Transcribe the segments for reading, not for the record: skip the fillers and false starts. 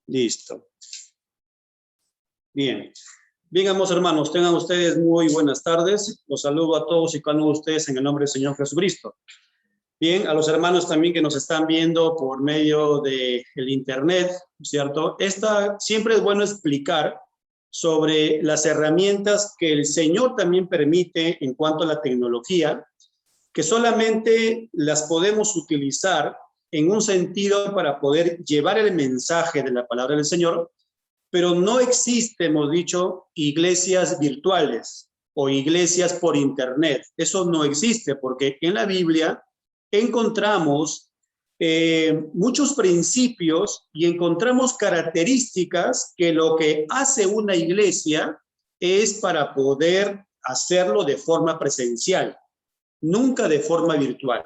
Listo. Bien. Bien, amados hermanos, tengan ustedes muy buenas tardes. Los saludo a todos y cada uno de ustedes en el nombre del Señor Jesucristo. Bien, a los hermanos también que nos están viendo por medio del internet, ¿cierto? Siempre es bueno explicar sobre las herramientas que el Señor también permite en cuanto a la tecnología, que solamente las podemos utilizar en un sentido para poder llevar el mensaje de la palabra del Señor, pero no existe, hemos dicho, iglesias virtuales o iglesias por internet. Eso no existe porque en la Biblia encontramos muchos principios y encontramos características que lo que hace una iglesia es para poder hacerlo de forma presencial, nunca de forma virtual.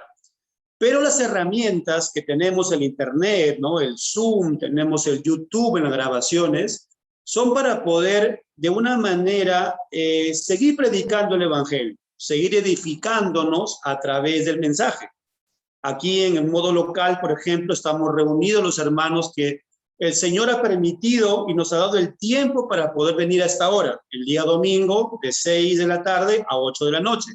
Pero las herramientas que tenemos, el internet, ¿no? El Zoom, tenemos el YouTube en las grabaciones, son para poder de una manera seguir predicando el evangelio, seguir edificándonos a través del mensaje. Aquí en el modo local, por ejemplo, estamos reunidos los hermanos que el Señor ha permitido y nos ha dado el tiempo para poder venir a esta hora, el día domingo de 6 de la tarde a 8 de la noche.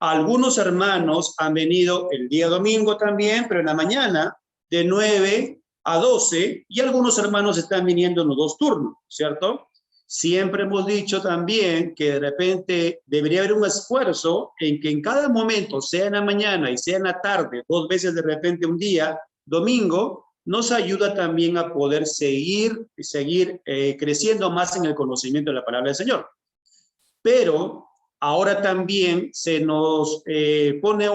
Algunos hermanos han venido el día domingo también, pero en la mañana de 9 a 12, y algunos hermanos están viniendo en los dos turnos, ¿cierto? Siempre hemos dicho también que de repente debería haber un esfuerzo en que en cada momento, sea en la mañana y sea en la tarde, 2 veces de repente un día, domingo, nos ayuda también a poder seguir creciendo más en el conocimiento de la palabra del Señor. Pero ahora también se nos pone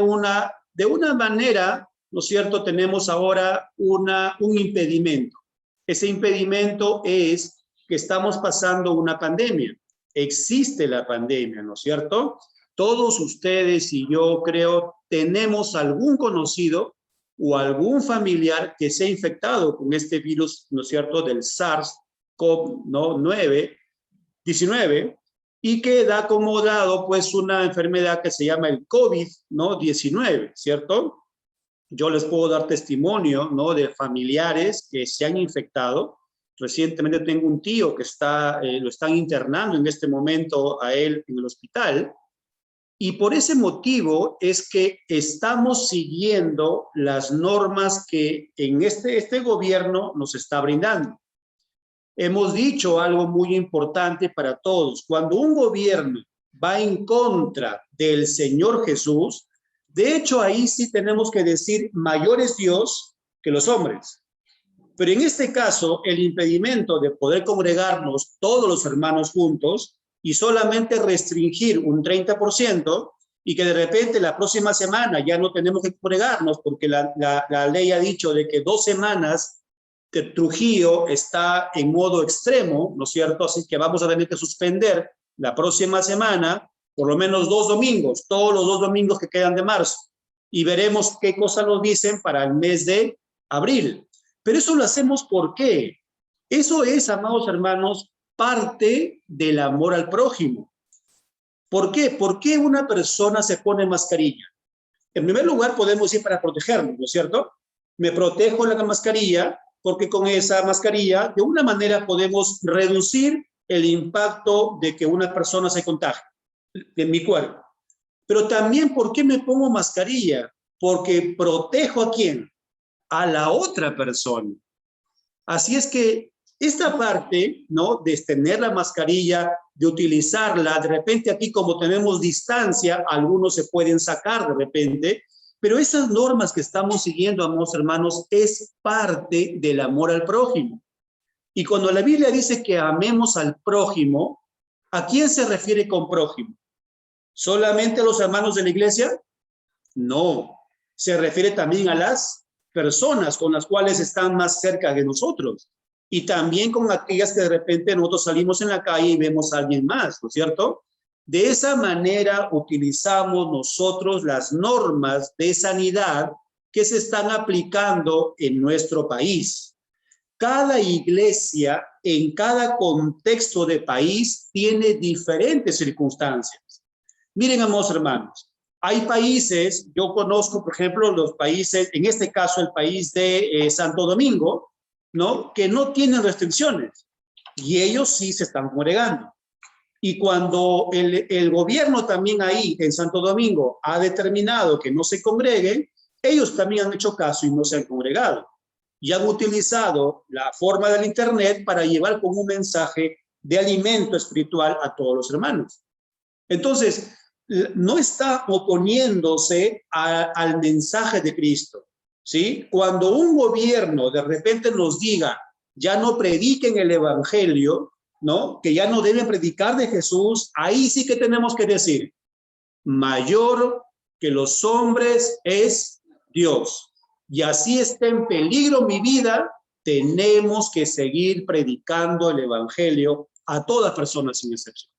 de una manera, ¿no es cierto? Tenemos ahora un impedimento. Ese impedimento es que estamos pasando una pandemia. Existe la pandemia, ¿no es cierto? Todos ustedes y yo creo tenemos algún conocido o algún familiar que se ha infectado con este virus, ¿no es cierto?, del SARS-CoV-19, y que da como dado pues una enfermedad que se llama el COVID, ¿no? 19, ¿cierto? Yo les puedo dar testimonio, ¿no?, de familiares que se han infectado. Recientemente tengo un tío que lo están internando en este momento a él en el hospital, y por ese motivo es que estamos siguiendo las normas que en este gobierno nos está brindando. Hemos dicho algo muy importante para todos. Cuando un gobierno va en contra del Señor Jesús, de hecho ahí sí tenemos que decir mayor es Dios que los hombres. Pero en este caso, el impedimento de poder congregarnos todos los hermanos juntos y solamente restringir un 30% y que de repente la próxima semana ya no tenemos que congregarnos porque la ley ha dicho de que 2 semanas que Trujillo está en modo extremo, ¿no es cierto? Así que vamos a tener que suspender la próxima semana por lo menos 2 domingos, todos los 2 domingos que quedan de marzo, y veremos qué cosas nos dicen para el mes de abril. Pero eso lo hacemos ¿por qué? Eso es, amados hermanos, parte del amor al prójimo. ¿Por qué? ¿Por qué una persona se pone mascarilla? En primer lugar, podemos decir para protegernos, ¿no es cierto? Me protejo la mascarilla porque con esa mascarilla, de una manera, podemos reducir el impacto de que una persona se contagie en mi cuerpo. Pero también, ¿por qué me pongo mascarilla? Porque protejo ¿a quién? A la otra persona. Así es que esta parte, ¿no?, de tener la mascarilla, de utilizarla, de repente aquí como tenemos distancia, algunos se pueden sacar de repente, pero esas normas que estamos siguiendo, amados hermanos, es parte del amor al prójimo. Y cuando la Biblia dice que amemos al prójimo, ¿a quién se refiere con prójimo? ¿Solamente a los hermanos de la iglesia? No, se refiere también a las personas con las cuales están más cerca de nosotros. Y también con aquellas que de repente nosotros salimos en la calle y vemos a alguien más, ¿no es cierto? De esa manera utilizamos nosotros las normas de sanidad que se están aplicando en nuestro país. Cada iglesia, en cada contexto de país, tiene diferentes circunstancias. Miren, amados hermanos, hay países, yo conozco, por ejemplo, los países, en este caso el país de Santo Domingo, ¿no? Que no tienen restricciones y ellos sí se están congregando. Y cuando el gobierno también ahí en Santo Domingo ha determinado que no se congreguen, ellos también han hecho caso y no se han congregado. Y han utilizado la forma del Internet para llevar como un mensaje de alimento espiritual a todos los hermanos. Entonces, no está oponiéndose al mensaje de Cristo, ¿sí? Cuando un gobierno de repente nos diga, ya no prediquen el evangelio, ¿no? Que ya no deben predicar de Jesús, ahí sí que tenemos que decir, mayor que los hombres es Dios. Y así está en peligro mi vida, tenemos que seguir predicando el evangelio a todas personas sin excepción.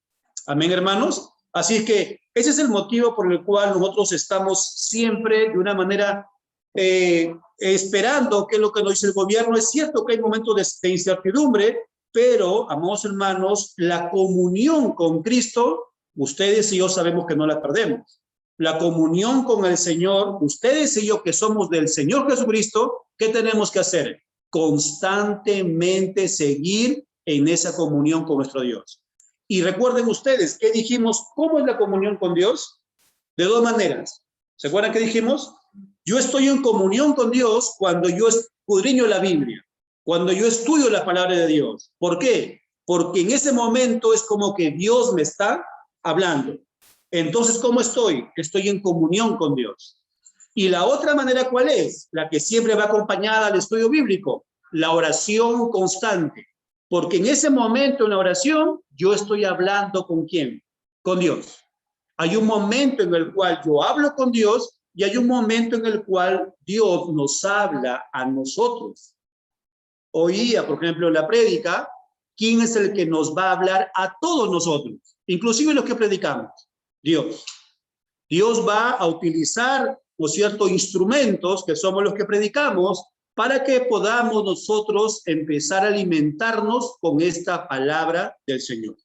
Amén, hermanos. Así es que ese es el motivo por el cual nosotros estamos siempre de una manera esperando que lo que nos dice el gobierno. Es cierto que hay momentos de incertidumbre, pero, amados hermanos, la comunión con Cristo, ustedes y yo sabemos que no la perdemos. La comunión con el Señor, ustedes y yo que somos del Señor Jesucristo, ¿qué tenemos que hacer? Constantemente seguir en esa comunión con nuestro Dios. Y recuerden ustedes, ¿qué dijimos? ¿Cómo es la comunión con Dios? De dos maneras. ¿Se acuerdan qué dijimos? Yo estoy en comunión con Dios cuando yo escudriño la Biblia, cuando yo estudio la palabra de Dios. ¿Por qué? Porque en ese momento es como que Dios me está hablando. Entonces, ¿cómo estoy? Estoy en comunión con Dios. Y la otra manera, ¿cuál es? La que siempre va acompañada al estudio bíblico, la oración constante. Porque en ese momento en la oración, yo estoy hablando ¿con quién? Con Dios. Hay un momento en el cual yo hablo con Dios y hay un momento en el cual Dios nos habla a nosotros. Oía, por ejemplo, la prédica, ¿quién es el que nos va a hablar a todos nosotros? Inclusive los que predicamos. Dios. Dios va a utilizar, ¿no es cierto?, instrumentos que somos los que predicamos para que podamos nosotros empezar a alimentarnos con esta palabra del Señor.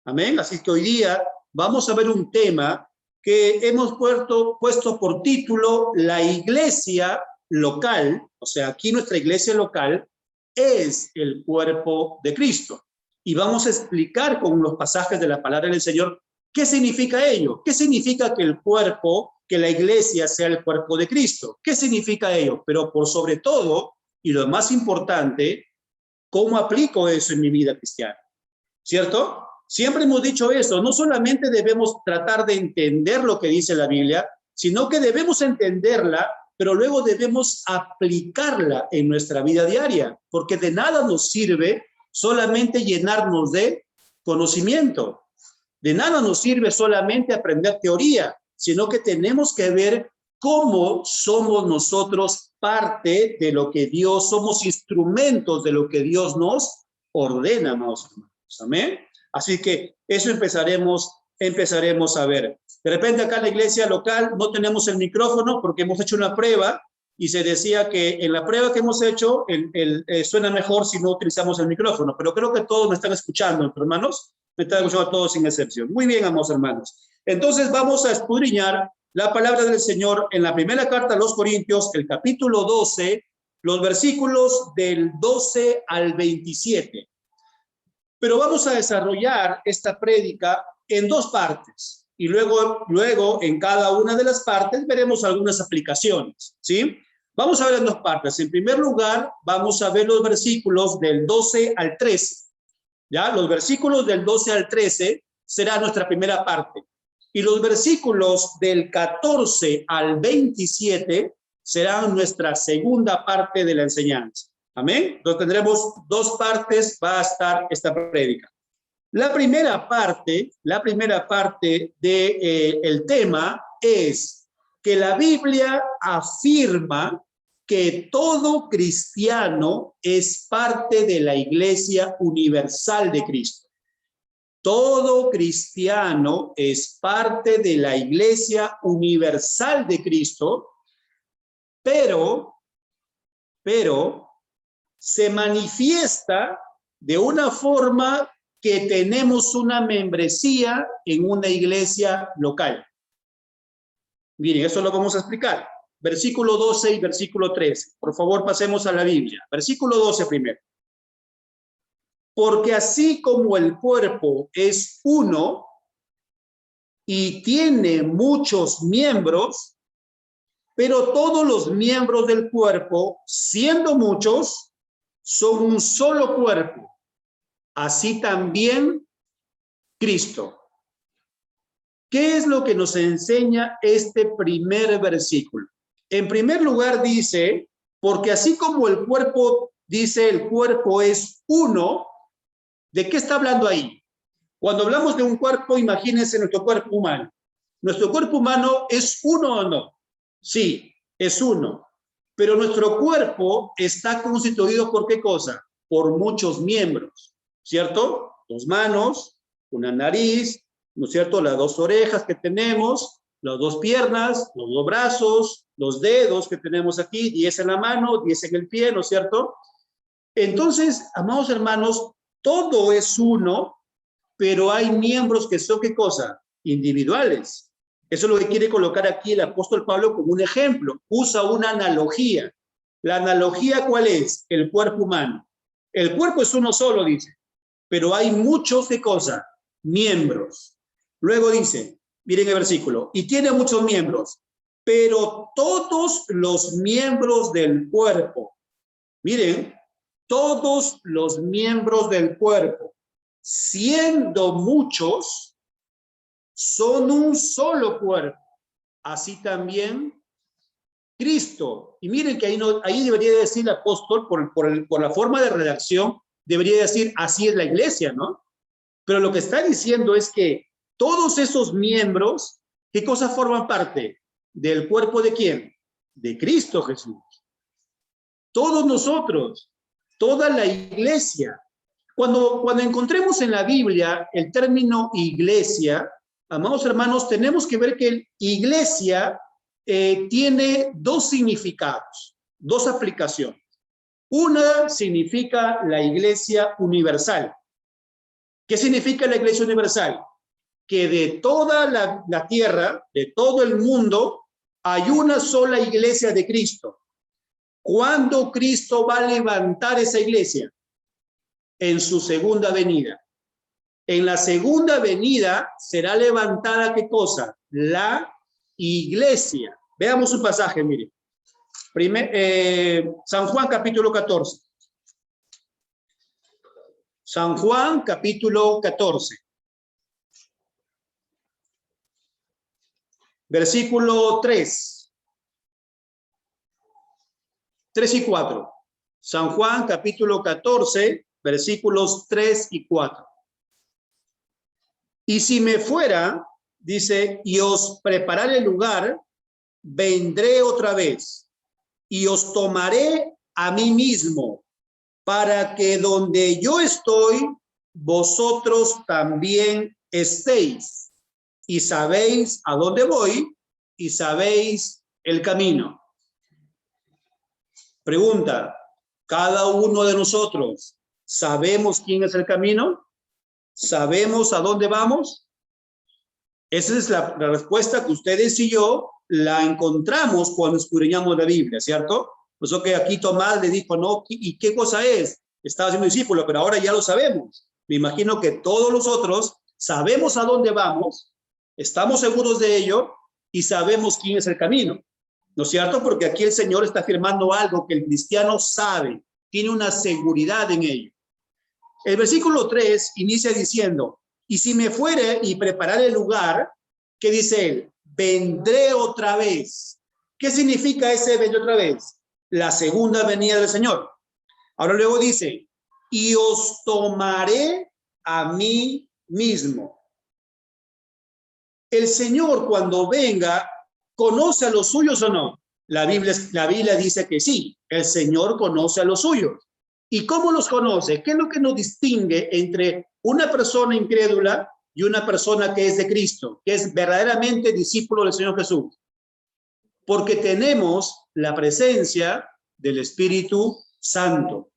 Amén. Así que hoy día vamos a ver un tema que hemos puesto por título la iglesia local, o sea, aquí nuestra iglesia local es el cuerpo de Cristo. Y vamos a explicar con los pasajes de la palabra del Señor qué significa ello, qué significa que el cuerpo, que la iglesia sea el cuerpo de Cristo, qué significa ello, pero por sobre todo, y lo más importante, cómo aplico eso en mi vida cristiana, ¿cierto? Siempre hemos dicho eso, no solamente debemos tratar de entender lo que dice la Biblia, sino que debemos entenderla, pero luego debemos aplicarla en nuestra vida diaria, porque de nada nos sirve solamente llenarnos de conocimiento. De nada nos sirve solamente aprender teoría, sino que tenemos que ver cómo somos nosotros parte de lo que Dios, somos instrumentos de lo que Dios nos ordena, amados hermanos. Amén. Así que eso empezaremos a ver. De repente acá en la iglesia local no tenemos el micrófono porque hemos hecho una prueba y se decía que en la prueba que hemos hecho suena mejor si no utilizamos el micrófono, pero creo que todos me están escuchando, hermanos. Me están escuchando a todos sin excepción. Muy bien, amados hermanos. Entonces vamos a escudriñar la palabra del Señor en la primera carta a los Corintios, el capítulo 12, los versículos del 12 al 27. Pero vamos a desarrollar esta prédica en dos partes y luego en cada una de las partes veremos algunas aplicaciones, ¿sí? Vamos a ver en dos partes. En primer lugar, vamos a ver los versículos del 12 al 13. ¿Ya? Los versículos del 12 al 13 será nuestra primera parte. Y los versículos del 14 al 27 serán nuestra segunda parte de la enseñanza. Amén. Entonces tendremos dos partes, va a estar esta prédica. La primera parte de, el tema es que la Biblia afirma que todo cristiano es parte de la iglesia universal de Cristo. Todo cristiano es parte de la iglesia universal de Cristo, pero se manifiesta de una forma que tenemos una membresía en una iglesia local. Miren, eso lo vamos a explicar. versículo 12 y versículo 13. Por favor, pasemos a la Biblia. Versículo 12 primero. Porque así como el cuerpo es uno y tiene muchos miembros, pero todos los miembros del cuerpo, siendo muchos, son un solo cuerpo. Así también Cristo. ¿Qué es lo que nos enseña este primer versículo? En primer lugar dice, porque así como el cuerpo, dice el cuerpo es uno, ¿de qué está hablando ahí? Cuando hablamos de un cuerpo, imagínense nuestro cuerpo humano. ¿Nuestro cuerpo humano es uno o no? Sí, es uno. Pero nuestro cuerpo está constituido ¿por qué cosa? Por muchos miembros, ¿cierto? 2 manos, una nariz, ¿no es cierto? Las 2 orejas que tenemos, las 2 piernas, los 2 brazos, los dedos que tenemos aquí, 10 en la mano, 10 en el pie, ¿no es cierto? Entonces, amados hermanos, todo es uno, pero hay miembros que son, ¿qué cosa? Individuales. Eso es lo que quiere colocar aquí el apóstol Pablo como un ejemplo. Usa una analogía. ¿La analogía cuál es? El cuerpo humano. El cuerpo es uno solo, dice, pero hay muchos, ¿qué cosa? Miembros. Luego dice, miren el versículo, y tiene muchos miembros, pero todos los miembros del cuerpo, miren, todos los miembros del cuerpo, siendo muchos, son un solo cuerpo. Así también Cristo. Y miren que ahí debería decir el apóstol, por la forma de redacción, debería decir, así es la iglesia, ¿no? Pero lo que está diciendo es que todos esos miembros, ¿qué cosas forman parte? ¿Del cuerpo de quién? De Cristo Jesús. Todos nosotros, toda la iglesia. Cuando encontremos en la Biblia el término iglesia, amados hermanos, tenemos que ver que iglesia tiene 2 significados, 2 aplicaciones. Una significa la iglesia universal. ¿Qué significa la iglesia universal? Que de toda la tierra, de todo el mundo, hay una sola iglesia de Cristo. ¿Cuándo Cristo va a levantar esa iglesia? En su segunda venida. En la segunda venida será levantada, ¿qué cosa? La iglesia. Veamos un pasaje, mire. San Juan capítulo 14. San Juan capítulo 14. Versículo 3. 3 y 4. San Juan capítulo 14, versículos 3 y 4. Y si me fuera, dice, y os prepararé el lugar, vendré otra vez y os tomaré a mí mismo, para que donde yo estoy, vosotros también estéis. Y sabéis a dónde voy y sabéis el camino. Pregunta, ¿cada uno de nosotros sabemos quién es el camino? ¿Sabemos a dónde vamos? Esa es la respuesta que ustedes y yo la encontramos cuando escudriñamos la Biblia, ¿cierto? Por eso que aquí Tomás le dijo, no, ¿y qué cosa es? Estaba siendo discípulo, pero ahora ya lo sabemos. Me imagino que todos nosotros sabemos a dónde vamos, estamos seguros de ello y sabemos quién es el camino. ¿No es cierto? Porque aquí el Señor está afirmando algo que el cristiano sabe, tiene una seguridad en ello. El versículo 3 inicia diciendo, y si me fuere y prepararé el lugar, ¿qué dice él? Vendré otra vez. ¿Qué significa ese vendré otra vez? La segunda venida del Señor. Ahora luego dice, y os tomaré a mí mismo. El Señor cuando venga, ¿conoce a los suyos o no? La Biblia dice que sí, el Señor conoce a los suyos. ¿Y cómo los conoce? ¿Qué es lo que nos distingue entre una persona incrédula y una persona que es de Cristo, que es verdaderamente discípulo del Señor Jesús? Porque tenemos la presencia del Espíritu Santo.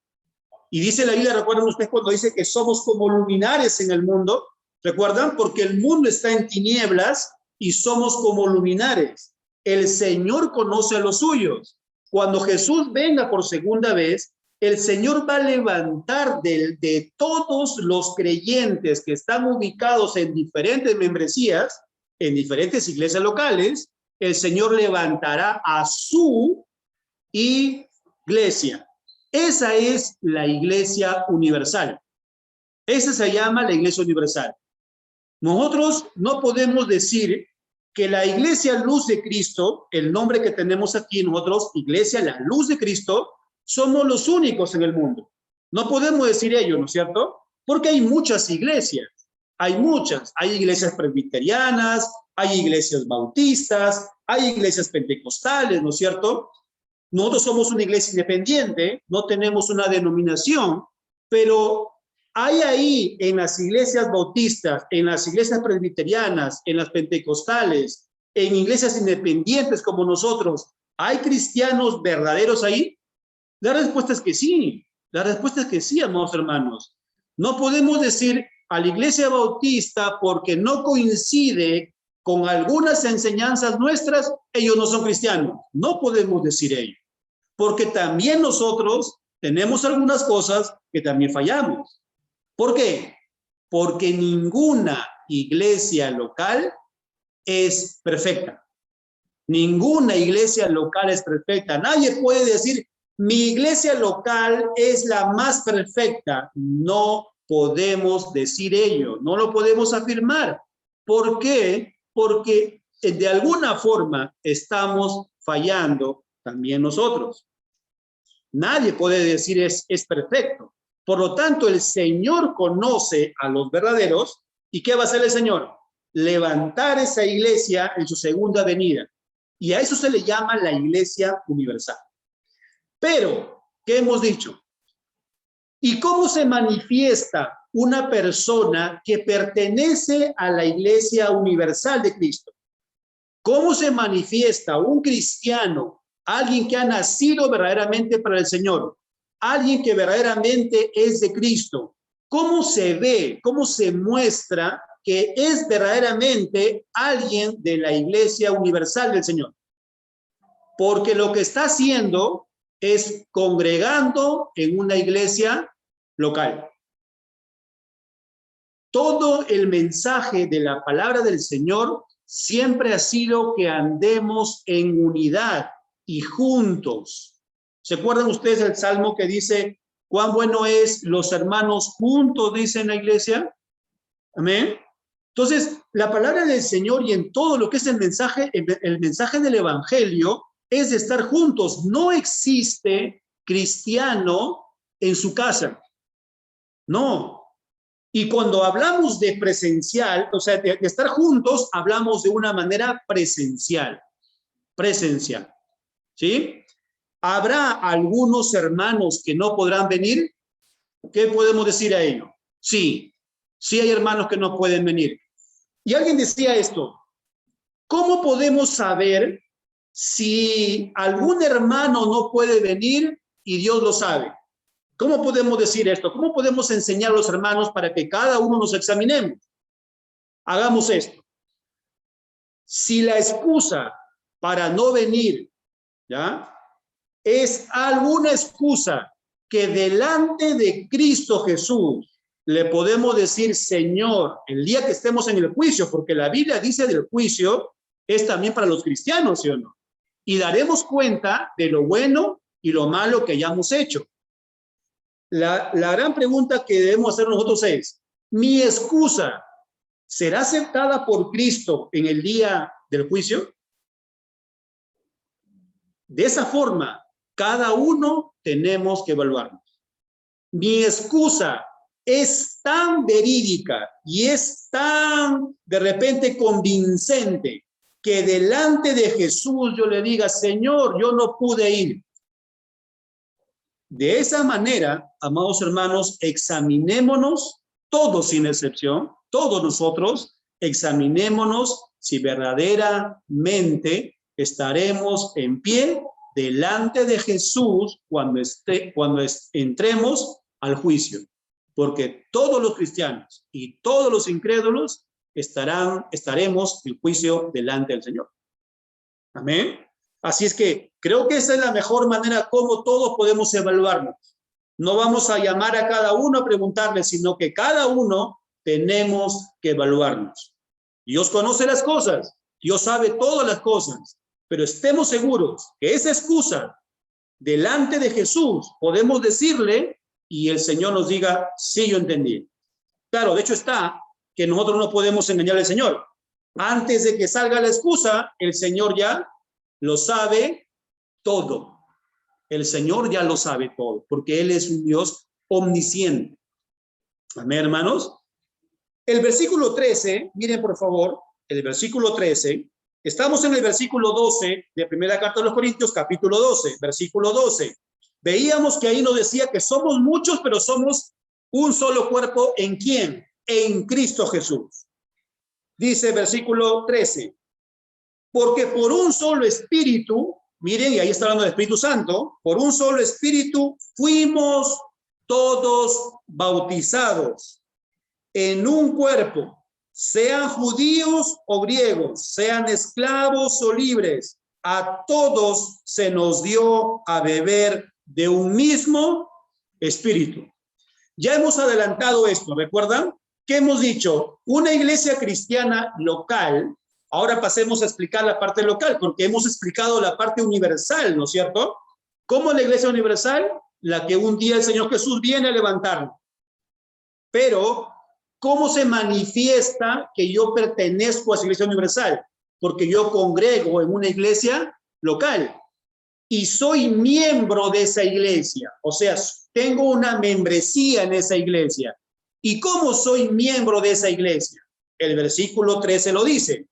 Y dice la Biblia, recuerdan ustedes cuando dice que somos como luminares en el mundo, ¿recuerdan? Porque el mundo está en tinieblas y somos como luminares. el Señor conoce a los suyos. Cuando Jesús venga por segunda vez, el Señor va a levantar de todos los creyentes que están ubicados en diferentes membresías, en diferentes iglesias locales, el Señor levantará a su iglesia. Esa es la iglesia universal. Esa se llama la iglesia universal. Nosotros no podemos decir que la iglesia Luz de Cristo, el nombre que tenemos aquí nosotros, iglesia La Luz de Cristo, somos los únicos en el mundo. No podemos decir ello, ¿no es cierto? Porque hay muchas iglesias. Hay muchas. Hay iglesias presbiterianas, hay iglesias bautistas, hay iglesias pentecostales, ¿no es cierto? Nosotros somos una iglesia independiente, no tenemos una denominación, pero hay ahí en las iglesias bautistas, en las iglesias presbiterianas, en las pentecostales, en iglesias independientes como nosotros, ¿hay cristianos verdaderos ahí? La respuesta es que sí. La respuesta es que sí, amados hermanos. No podemos decir a la iglesia bautista porque no coincide con algunas enseñanzas nuestras, ellos no son cristianos. No podemos decir ello. Porque también nosotros tenemos algunas cosas que también fallamos. ¿Por qué? Porque ninguna iglesia local es perfecta. Ninguna iglesia local es perfecta. Nadie puede decir, mi iglesia local es la más perfecta. No podemos decir ello, no lo podemos afirmar. ¿Por qué? Porque de alguna forma estamos fallando también nosotros. Nadie puede decir es perfecto. Por lo tanto, el Señor conoce a los verdaderos. ¿Y qué va a hacer el Señor? Levantar esa iglesia en su segunda venida. Y a eso se le llama la iglesia universal. Pero, ¿qué hemos dicho? ¿Y cómo se manifiesta una persona que pertenece a la iglesia universal de Cristo? ¿Cómo se manifiesta un cristiano, alguien que ha nacido verdaderamente para el Señor, alguien que verdaderamente es de Cristo? ¿Cómo se ve, cómo se muestra que es verdaderamente alguien de la iglesia universal del Señor? Porque lo que está haciendo es congregando en una iglesia local. Todo el mensaje de la palabra del Señor siempre ha sido que andemos en unidad y juntos. ¿Se acuerdan ustedes del salmo que dice, cuán bueno es los hermanos juntos, dice en la iglesia? Amén. Entonces, la palabra del Señor y en todo lo que es el mensaje del evangelio es de estar juntos. No existe cristiano en su casa. No. Y cuando hablamos de presencial, o sea, de estar juntos, hablamos de una manera presencial. Presencial. ¿Sí? ¿Habrá algunos hermanos que no podrán venir? ¿Qué podemos decir a ello? Sí, sí hay hermanos que no pueden venir. Y alguien decía esto, ¿cómo podemos saber si algún hermano no puede venir y Dios lo sabe? ¿Cómo podemos decir esto? ¿Cómo podemos enseñar a los hermanos para que cada uno nos examinemos? Hagamos esto. Si la excusa para no venir, ¿ya?, es alguna excusa que delante de Cristo Jesús le podemos decir, Señor, el día que estemos en el juicio, porque la Biblia dice del juicio, es también para los cristianos, ¿sí o no? Y daremos cuenta de lo bueno y lo malo que hayamos hecho. La gran pregunta que debemos hacer nosotros es, ¿mi excusa será aceptada por Cristo en el día del juicio? De esa forma, cada uno tenemos que evaluarnos. Mi excusa es tan verídica y es tan de repente convincente que delante de Jesús yo le diga, Señor, yo no pude ir. De esa manera, amados hermanos, examinémonos, todos sin excepción, todos nosotros, examinémonos si verdaderamente estaremos en pie delante de Jesús cuando entremos al juicio. Porque todos los cristianos y todos los incrédulos estaremos en juicio delante del Señor. Amén. Así es que creo que esa es la mejor manera como todos podemos evaluarnos. No vamos a llamar a cada uno a preguntarle, sino que cada uno tenemos que evaluarnos. Dios conoce las cosas, Dios sabe todas las cosas, pero estemos seguros que esa excusa delante de Jesús podemos decirle y el Señor nos diga, sí, yo entendí. Claro, de hecho está que nosotros no podemos engañar al Señor. Antes de que salga la excusa, el Señor ya lo sabe todo. El Señor ya lo sabe todo, porque Él es un Dios omnisciente. Amén, hermanos. El versículo 13, miren por favor, el versículo 13, estamos en el versículo 12 de Primera Carta de los Corintios, capítulo 12, versículo 12. Veíamos que ahí nos decía que somos muchos, pero somos un solo cuerpo. ¿En quién? En Cristo Jesús. Dice versículo 13, porque por un solo espíritu, miren, y ahí está hablando del Espíritu Santo, por un solo espíritu fuimos todos bautizados en un cuerpo, sean judíos o griegos, sean esclavos o libres, a todos se nos dio a beber de un mismo espíritu. Ya hemos adelantado esto, ¿recuerdan? ¿Qué hemos dicho? Una iglesia cristiana local. Ahora pasemos a explicar la parte local, porque hemos explicado la parte universal, ¿no es cierto? ¿Cómo es la iglesia universal? La que un día el Señor Jesús viene a levantar. Pero, ¿cómo se manifiesta que yo pertenezco a esa iglesia universal? Porque yo congrego en una iglesia local y soy miembro de esa iglesia. O sea, tengo una membresía en esa iglesia. ¿Y cómo soy miembro de esa iglesia? El versículo 13 lo dice.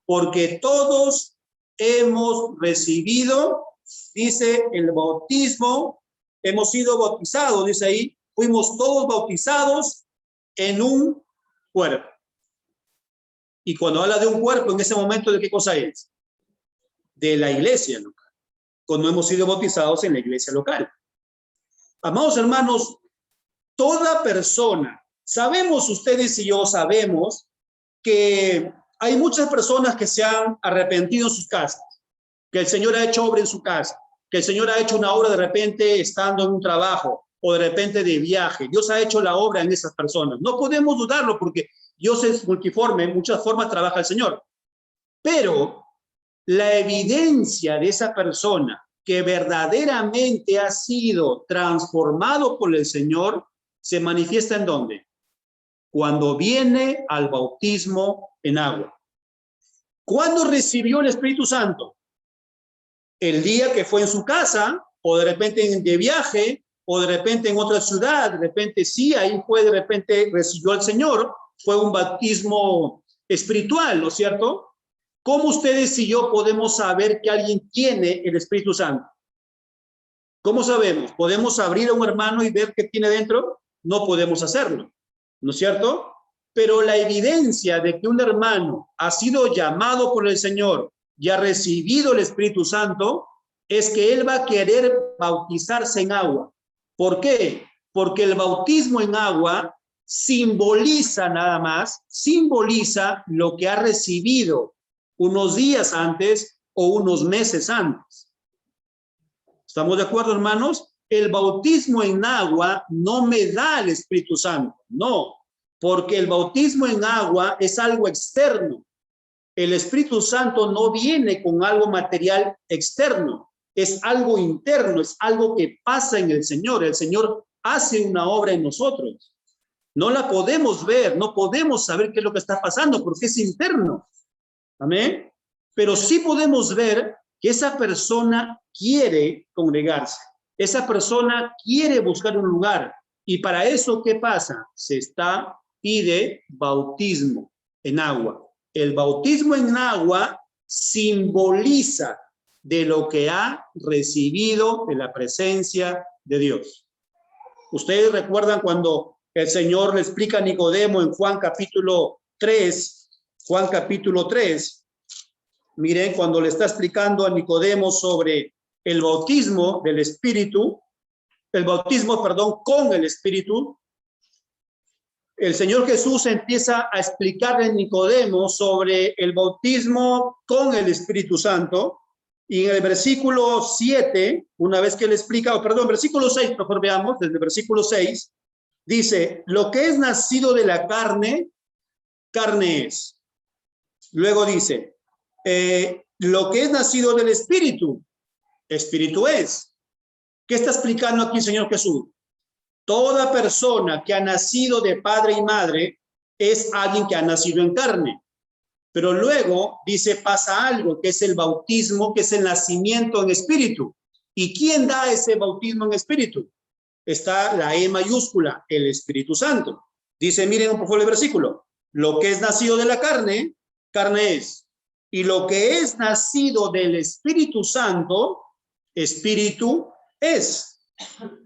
Porque todos hemos recibido, dice, el bautismo, hemos sido bautizados, dice ahí, fuimos todos bautizados en un cuerpo. Y cuando habla de un cuerpo, en ese momento, ¿de qué cosa es? De la iglesia local. Cuando hemos sido bautizados en la iglesia local. Amados hermanos, toda persona, sabemos ustedes y yo sabemos que hay muchas personas que se han arrepentido en sus casas, que el Señor ha hecho obra en su casa, que el Señor ha hecho una obra de repente estando en un trabajo o de repente de viaje. Dios ha hecho la obra en esas personas. No podemos dudarlo porque Dios es multiforme, en muchas formas trabaja el Señor. Pero la evidencia de esa persona que verdaderamente ha sido transformado por el Señor se manifiesta ¿en dónde? Cuando viene al bautismo en agua. ¿Cuándo recibió el Espíritu Santo? El día que fue en su casa, o de repente de viaje, o de repente en otra ciudad, de repente sí, ahí fue, de repente recibió al Señor, fue un bautismo espiritual, ¿no es cierto? ¿Cómo ustedes y yo podemos saber que alguien tiene el Espíritu Santo? ¿Cómo sabemos? ¿Podemos abrir a un hermano y ver qué tiene dentro? No podemos hacerlo, ¿no es cierto? Pero la evidencia de que un hermano ha sido llamado por el Señor y ha recibido el Espíritu Santo es que él va a querer bautizarse en agua. ¿Por qué? Porque el bautismo en agua simboliza nada más, simboliza lo que ha recibido unos días antes o unos meses antes. ¿Estamos de acuerdo, hermanos? El bautismo en agua no me da el Espíritu Santo, no, porque el bautismo en agua es algo externo. El Espíritu Santo no viene con algo material externo, es algo interno, es algo que pasa en el Señor. El Señor hace una obra en nosotros. No la podemos ver, no podemos saber qué es lo que está pasando porque es interno. Amén. Pero sí podemos ver que esa persona quiere congregarse. Esa persona quiere buscar un lugar. Y para eso, ¿qué pasa? Pide bautismo en agua. El bautismo en agua simboliza de lo que ha recibido de la presencia de Dios. Ustedes recuerdan cuando el Señor le explica a Nicodemo en Juan capítulo 3, miren, cuando le está explicando a Nicodemo sobre el bautismo del Espíritu, con el Espíritu, el Señor Jesús empieza a explicarle a Nicodemo sobre el bautismo con el Espíritu Santo Y en el versículo 7, una vez que le explica, versículo 6, mejor veamos, desde el versículo 6, dice, lo que es nacido de la carne, carne es. Luego dice, lo que es nacido del espíritu, espíritu es. ¿Qué está explicando aquí el Señor Jesús? Toda persona que ha nacido de padre y madre es alguien que ha nacido en carne. Pero luego dice, pasa algo, que es el bautismo, que es el nacimiento en espíritu. ¿Y quién da ese bautismo en espíritu? Está la E mayúscula, el Espíritu Santo. Dice, miren un poco el versículo, lo que es nacido de la carne, carne es. Y lo que es nacido del Espíritu Santo, espíritu es.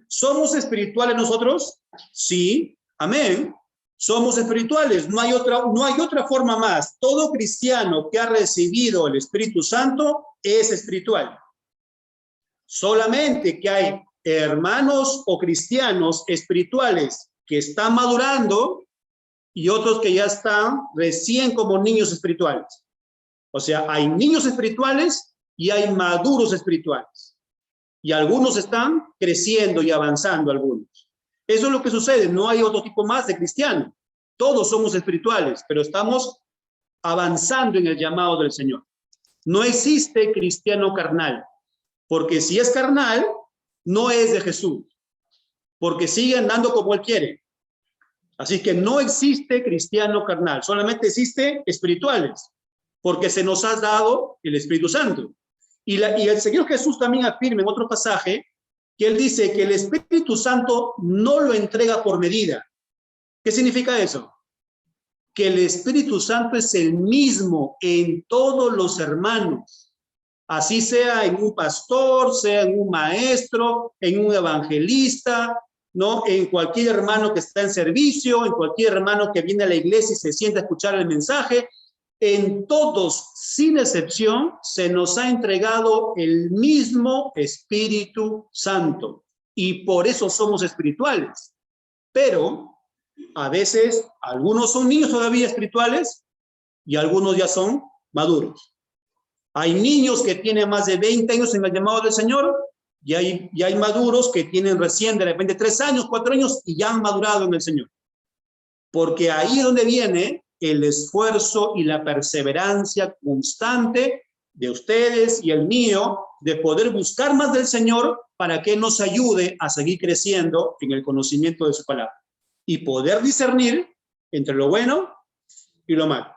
¿Somos espirituales nosotros? Sí, amén. Somos espirituales, no hay otra forma más. Todo cristiano que ha recibido el Espíritu Santo es espiritual. Solamente que hay hermanos o cristianos espirituales que están madurando y otros que ya están recién como niños espirituales. O sea, hay niños espirituales y hay maduros espirituales. Y algunos están creciendo y avanzando, algunos. Eso es lo que sucede, no hay otro tipo más de cristiano. Todos somos espirituales, pero estamos avanzando en el llamado del Señor. No existe cristiano carnal, porque si es carnal, no es de Jesús, porque sigue andando como él quiere. Así que no existe cristiano carnal, solamente existe espirituales, porque se nos ha dado el Espíritu Santo. Y el Señor Jesús también afirma en otro pasaje que él dice que el Espíritu Santo no lo entrega por medida. ¿Qué significa eso? Que el Espíritu Santo es el mismo en todos los hermanos. Así sea en un pastor, sea en un maestro, en un evangelista, ¿no? En cualquier hermano que está en servicio, en cualquier hermano que viene a la iglesia y se sienta a escuchar el mensaje. En todos, sin excepción, se nos ha entregado el mismo Espíritu Santo. Y por eso somos espirituales. Pero a veces, algunos son niños todavía espirituales y algunos ya son maduros. Hay niños que tienen más de 20 años en el llamado del Señor y hay maduros que tienen recién de repente 3 años, 4 años y ya han madurado en el Señor. Porque ahí es donde viene el esfuerzo y la perseverancia constante de ustedes y el mío de poder buscar más del Señor para que nos ayude a seguir creciendo en el conocimiento de su palabra y poder discernir entre lo bueno y lo malo.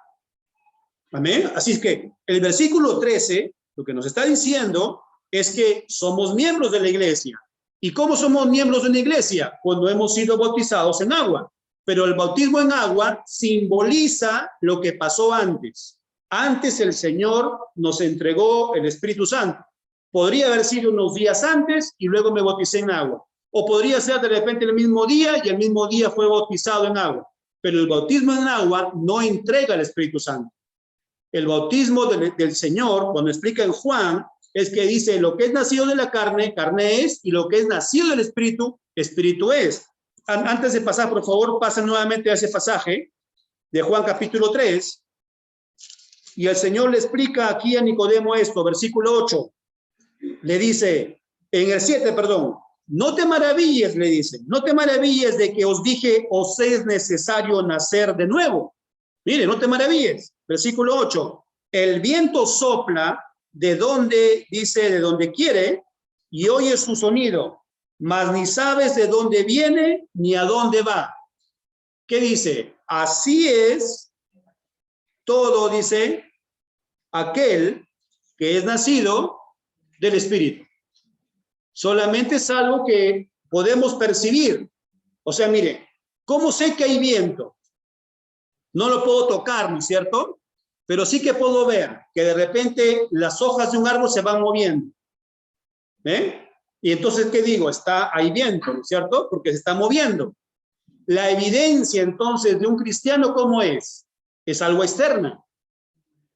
Amén. Así es que el versículo 13 lo que nos está diciendo es que somos miembros de la iglesia. ¿Y cómo somos miembros de una iglesia? Cuando hemos sido bautizados en agua. Pero el bautismo en agua simboliza lo que pasó antes. Antes el Señor nos entregó el Espíritu Santo. Podría haber sido unos días antes y luego me bauticé en agua. O podría ser de repente el mismo día y el mismo día fue bautizado en agua. Pero el bautismo en agua no entrega el Espíritu Santo. El bautismo del Señor, cuando explica en Juan, es que dice lo que es nacido de la carne, carne es, y lo que es nacido del Espíritu, Espíritu es. Antes de pasar, por favor, pasen nuevamente a ese pasaje de Juan capítulo 3. Y el Señor le explica aquí a Nicodemo esto, versículo 8. Le dice, en el 7, perdón, no te maravilles, le dice, no te maravilles de que os dije, os es necesario nacer de nuevo. Mire, no te maravilles. Versículo 8. El viento sopla de donde, dice, de donde quiere, y oyes su sonido, mas ni sabes de dónde viene ni a dónde va. ¿Qué dice? Así es todo, dice, aquel que es nacido del Espíritu. Solamente es algo que podemos percibir. O sea, mire, ¿cómo sé que hay viento? No lo puedo tocar, ¿no es cierto? Pero sí que puedo ver que de repente las hojas de un árbol se van moviendo. Y entonces, ¿qué digo? Hay viento, ¿no es cierto? Porque se está moviendo. La evidencia, entonces, de un cristiano, ¿cómo es? Es algo externa.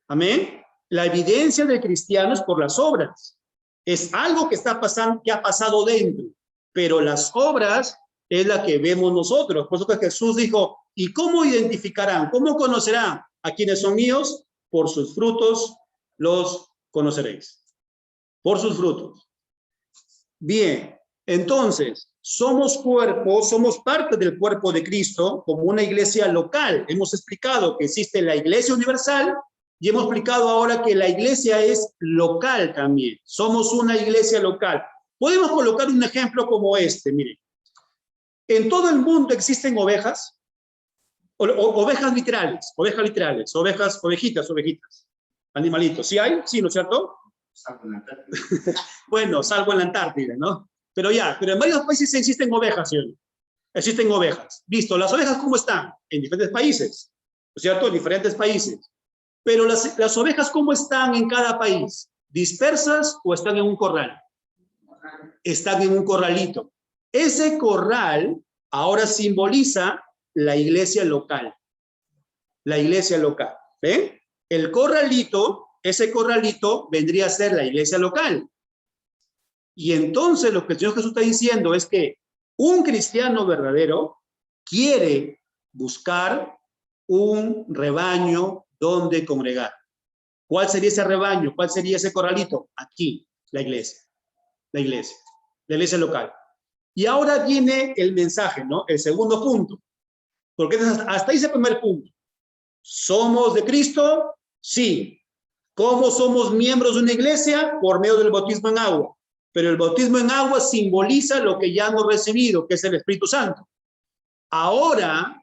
¿Amén? La evidencia del cristiano es por las obras. Es algo que está pasando, que ha pasado dentro. Pero las obras es la que vemos nosotros. Por eso que Jesús dijo, ¿y cómo identificarán? ¿Cómo conocerán a quienes son míos? Por sus frutos los conoceréis. Por sus frutos. Bien, entonces, somos cuerpo, somos parte del cuerpo de Cristo como una iglesia local. Hemos explicado que existe la iglesia universal y hemos explicado ahora que la iglesia es local también. Somos una iglesia local. Podemos colocar un ejemplo como este, miren. En todo el mundo existen ovejas, ovejas literales, ovejitas, animalitos. ¿Sí hay? Sí, ¿no es cierto? Bueno, salvo en la Antártida, ¿no? Pero en varios países existen ovejas, ¿sí? Existen ovejas. Listo, ¿las ovejas cómo están? En diferentes países, ¿no es cierto? En diferentes países. Pero las ovejas ¿cómo están en cada país? ¿Dispersas o están en un corral? Están en un corralito. Ese corral ahora simboliza la iglesia local. La iglesia local. ¿Ven? El corralito, ese corralito vendría a ser la iglesia local. Y entonces lo que el Señor Jesús está diciendo es que un cristiano verdadero quiere buscar un rebaño donde congregar. ¿Cuál sería ese rebaño? ¿Cuál sería ese corralito? Aquí, la iglesia local. Y ahora viene el mensaje, ¿no? El segundo punto. Porque hasta ahí es el primer punto. ¿Somos de Cristo? Sí. ¿Cómo somos miembros de una iglesia? Por medio del bautismo en agua. Pero el bautismo en agua simboliza lo que ya hemos recibido, que es el Espíritu Santo. Ahora,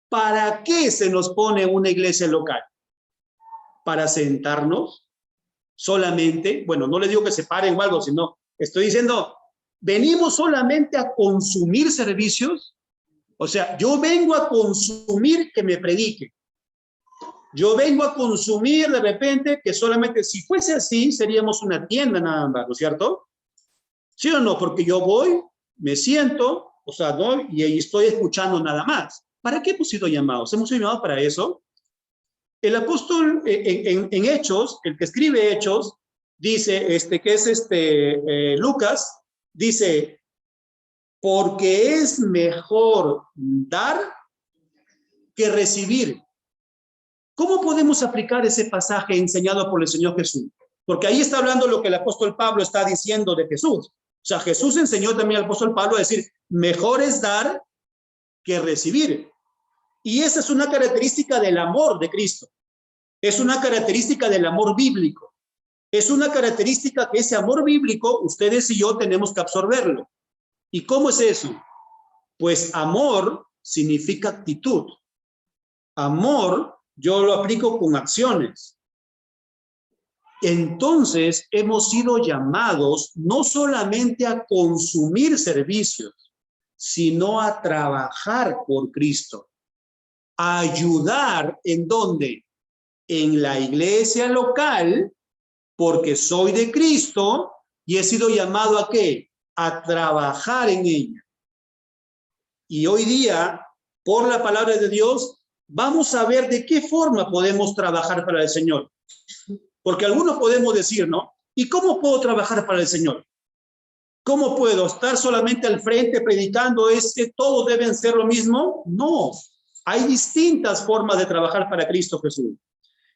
¿para qué se nos pone una iglesia local? ¿Para sentarnos solamente? Bueno, no le digo que se paren o algo, sino estoy diciendo, ¿venimos solamente a consumir servicios? O sea, yo vengo a consumir que me predique. Yo vengo a consumir de repente que solamente, si fuese así, seríamos una tienda nada más, ¿no es cierto? ¿Sí o no? Porque yo voy, me siento, o sea, ¿no? Y estoy escuchando nada más. ¿Para qué hemos sido llamados? ¿Hemos sido llamados para eso? El apóstol en Hechos, el que escribe Hechos, dice, que es Lucas, dice, porque es mejor dar que recibir. ¿Cómo podemos aplicar ese pasaje enseñado por el Señor Jesús? Porque ahí está hablando lo que el apóstol Pablo está diciendo de Jesús. O sea, Jesús enseñó también al apóstol Pablo a decir, mejor es dar que recibir. Y esa es una característica del amor de Cristo. Es una característica del amor bíblico. Es una característica que ese amor bíblico, ustedes y yo tenemos que absorberlo. ¿Y cómo es eso? Pues amor significa actitud. Amor, yo lo aplico con acciones. Entonces, hemos sido llamados no solamente a consumir servicios, sino a trabajar por Cristo. A ayudar, ¿en dónde? En la iglesia local, porque soy de Cristo y he sido llamado ¿a qué? A trabajar en ella. Y hoy día, por la palabra de Dios, vamos a ver de qué forma podemos trabajar para el Señor. Porque algunos podemos decir, ¿no? ¿Y cómo puedo trabajar para el Señor? ¿Cómo puedo estar solamente al frente predicando? ¿Es que todos deben ser lo mismo? No, hay distintas formas de trabajar para Cristo Jesús.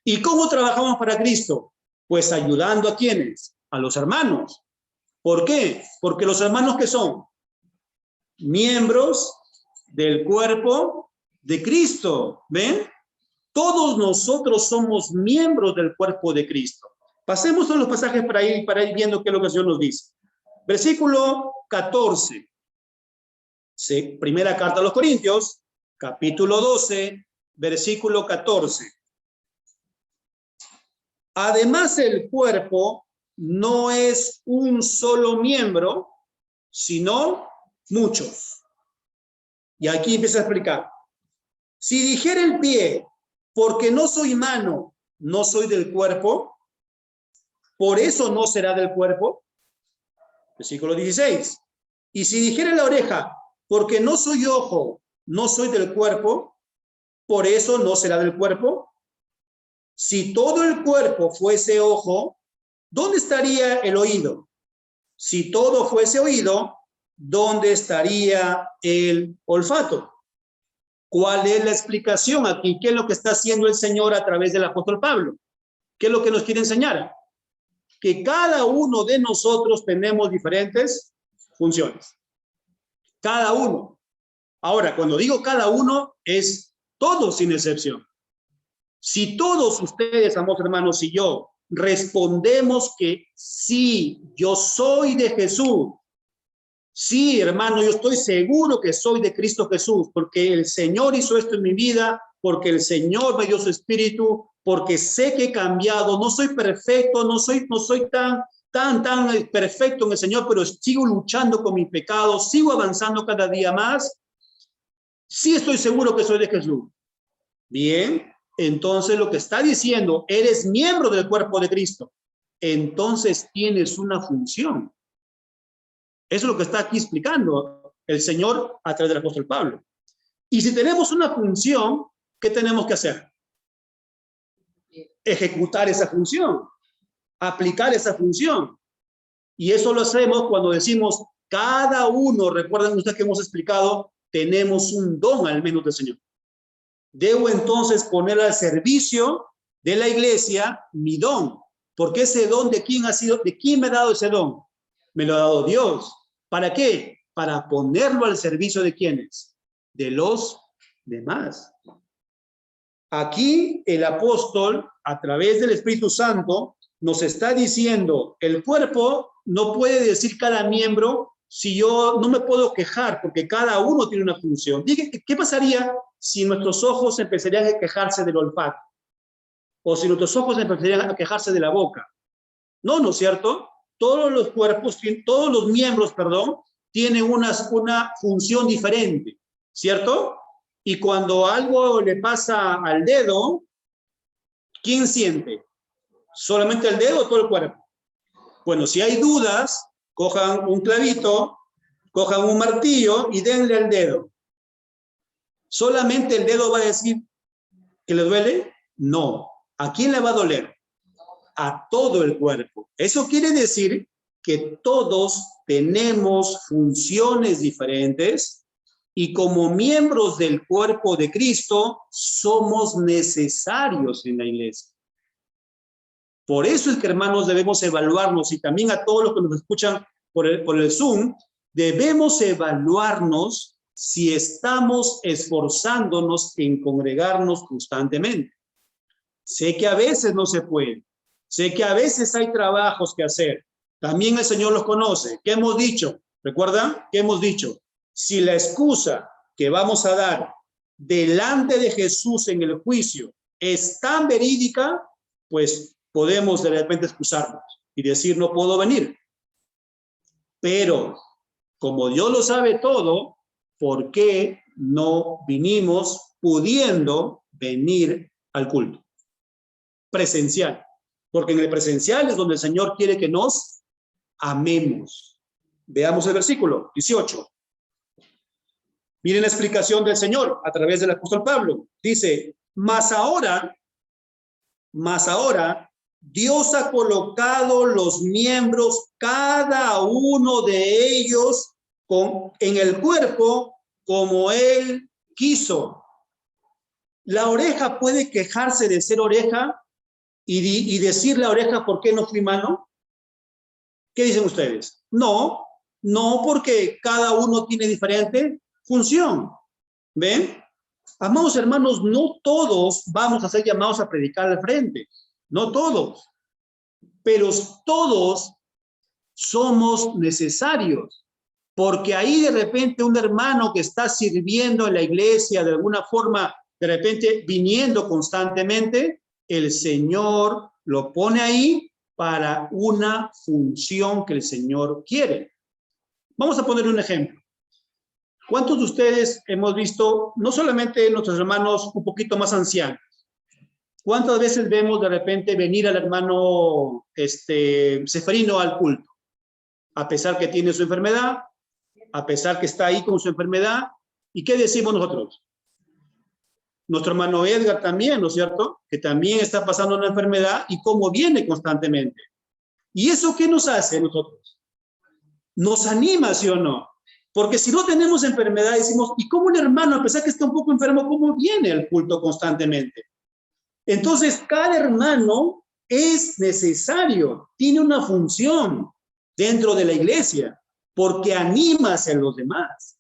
¿Y cómo trabajamos para Cristo? Pues ayudando a ¿quiénes? A los hermanos. ¿Por qué? Porque los hermanos ¿qué son? Miembros del cuerpo de Cristo. ¿Ven? Todos nosotros somos miembros del cuerpo de Cristo. Pasemos a los pasajes para ir viendo qué es lo que el Señor nos dice. Versículo 14. Sí, primera carta a los Corintios, capítulo 12, versículo 14. Además, el cuerpo no es un solo miembro, sino muchos. Y aquí empieza a explicar. Si dijera el pie, porque no soy mano, no soy del cuerpo, por eso no será del cuerpo. Versículo 16. Y si dijera la oreja, porque no soy ojo, no soy del cuerpo, por eso no será del cuerpo. Si todo el cuerpo fuese ojo, ¿dónde estaría el oído? Si todo fuese oído, ¿dónde estaría el olfato? ¿Cuál es la explicación aquí? ¿Qué es lo que está haciendo el Señor a través del apóstol Pablo? ¿Qué es lo que nos quiere enseñar? que cada uno de nosotros tenemos diferentes funciones. Cada uno. Ahora, cuando digo cada uno, es todos sin excepción. Si todos ustedes, amados hermanos, y yo, respondemos que sí, yo soy de Jesús. Sí, hermano, yo estoy seguro que soy de Cristo Jesús, porque el Señor hizo esto en mi vida, porque el Señor me dio su espíritu, porque sé que he cambiado, no soy perfecto, no soy tan perfecto en el Señor, pero sigo luchando con mis pecados, sigo avanzando cada día más. Sí estoy seguro que soy de Jesús. Bien, entonces lo que está diciendo, eres miembro del cuerpo de Cristo, entonces tienes una función. Eso es lo que está aquí explicando el Señor a través del apóstol Pablo. Y si tenemos una función, ¿qué tenemos que hacer? Ejecutar esa función, aplicar esa función. Y eso lo hacemos cuando decimos, cada uno, recuerden ustedes que hemos explicado, tenemos un don al menos del Señor. Debo entonces poner al servicio de la iglesia mi don. Porque ese don, ¿de quién ha sido? ¿De quién me ha dado ese don? Me lo ha dado Dios. ¿Para qué? Para ponerlo al servicio de ¿quiénes? De los demás. Aquí el apóstol, a través del Espíritu Santo, nos está diciendo, el cuerpo no puede decir cada miembro, si yo no me puedo quejar, porque cada uno tiene una función. ¿Qué pasaría si nuestros ojos empezarían a quejarse del olfato? O si nuestros ojos empezarían a quejarse de la boca. No, ¿no es cierto? Todos los cuerpos, todos los miembros, tienen una función diferente, ¿cierto? Y cuando algo le pasa al dedo, ¿quién siente? ¿Solamente el dedo o todo el cuerpo? Bueno, si hay dudas, cojan un clavito, cojan un martillo y denle al dedo. ¿Solamente el dedo va a decir que le duele? No. ¿A quién le va a doler? A todo el cuerpo. Eso quiere decir que todos tenemos funciones diferentes y como miembros del cuerpo de Cristo somos necesarios en la iglesia. Por eso es que, hermanos, debemos evaluarnos, y también a todos los que nos escuchan por el Zoom, debemos evaluarnos si estamos esforzándonos en congregarnos constantemente. Sé que a veces no se puede, sé que a veces hay trabajos que hacer, también el Señor los conoce. ¿Qué hemos dicho? ¿Recuerdan? ¿Qué hemos dicho? Si la excusa que vamos a dar delante de Jesús en el juicio es tan verídica, pues podemos de repente excusarnos y decir no puedo venir. Pero como Dios lo sabe todo, ¿por qué no vinimos pudiendo venir al culto presencial? Porque en el presencial es donde el Señor quiere que nos amemos. Veamos el versículo 18. Miren la explicación del Señor a través del apóstol Pablo. Dice, mas ahora, Dios ha colocado los miembros, cada uno de ellos, en el cuerpo como Él quiso. La oreja puede quejarse de ser oreja y decirle a la oreja, ¿por qué no fui mano? ¿Qué dicen ustedes? No, porque cada uno tiene diferente función. ¿Ven? Amados hermanos, no todos vamos a ser llamados a predicar al frente. No todos. Pero todos somos necesarios. Porque ahí de repente un hermano que está sirviendo en la iglesia de alguna forma, de repente viniendo constantemente, el Señor lo pone ahí para una función que el Señor quiere. Vamos a poner un ejemplo. ¿Cuántos de ustedes hemos visto, no solamente nuestros hermanos un poquito más ancianos, cuántas veces vemos de repente venir al hermano Seferino al culto? A pesar que tiene su enfermedad, a pesar que está ahí con su enfermedad, ¿y qué decimos nosotros? Nuestro hermano Edgar también, ¿no es cierto? Que también está pasando una enfermedad y cómo viene constantemente. ¿Y eso qué nos hace nosotros? Nos anima, ¿sí o no? Porque si no tenemos enfermedad, decimos, ¿y cómo un hermano, a pesar que está un poco enfermo, cómo viene al culto constantemente? Entonces, cada hermano es necesario, tiene una función dentro de la iglesia, porque anima a los demás.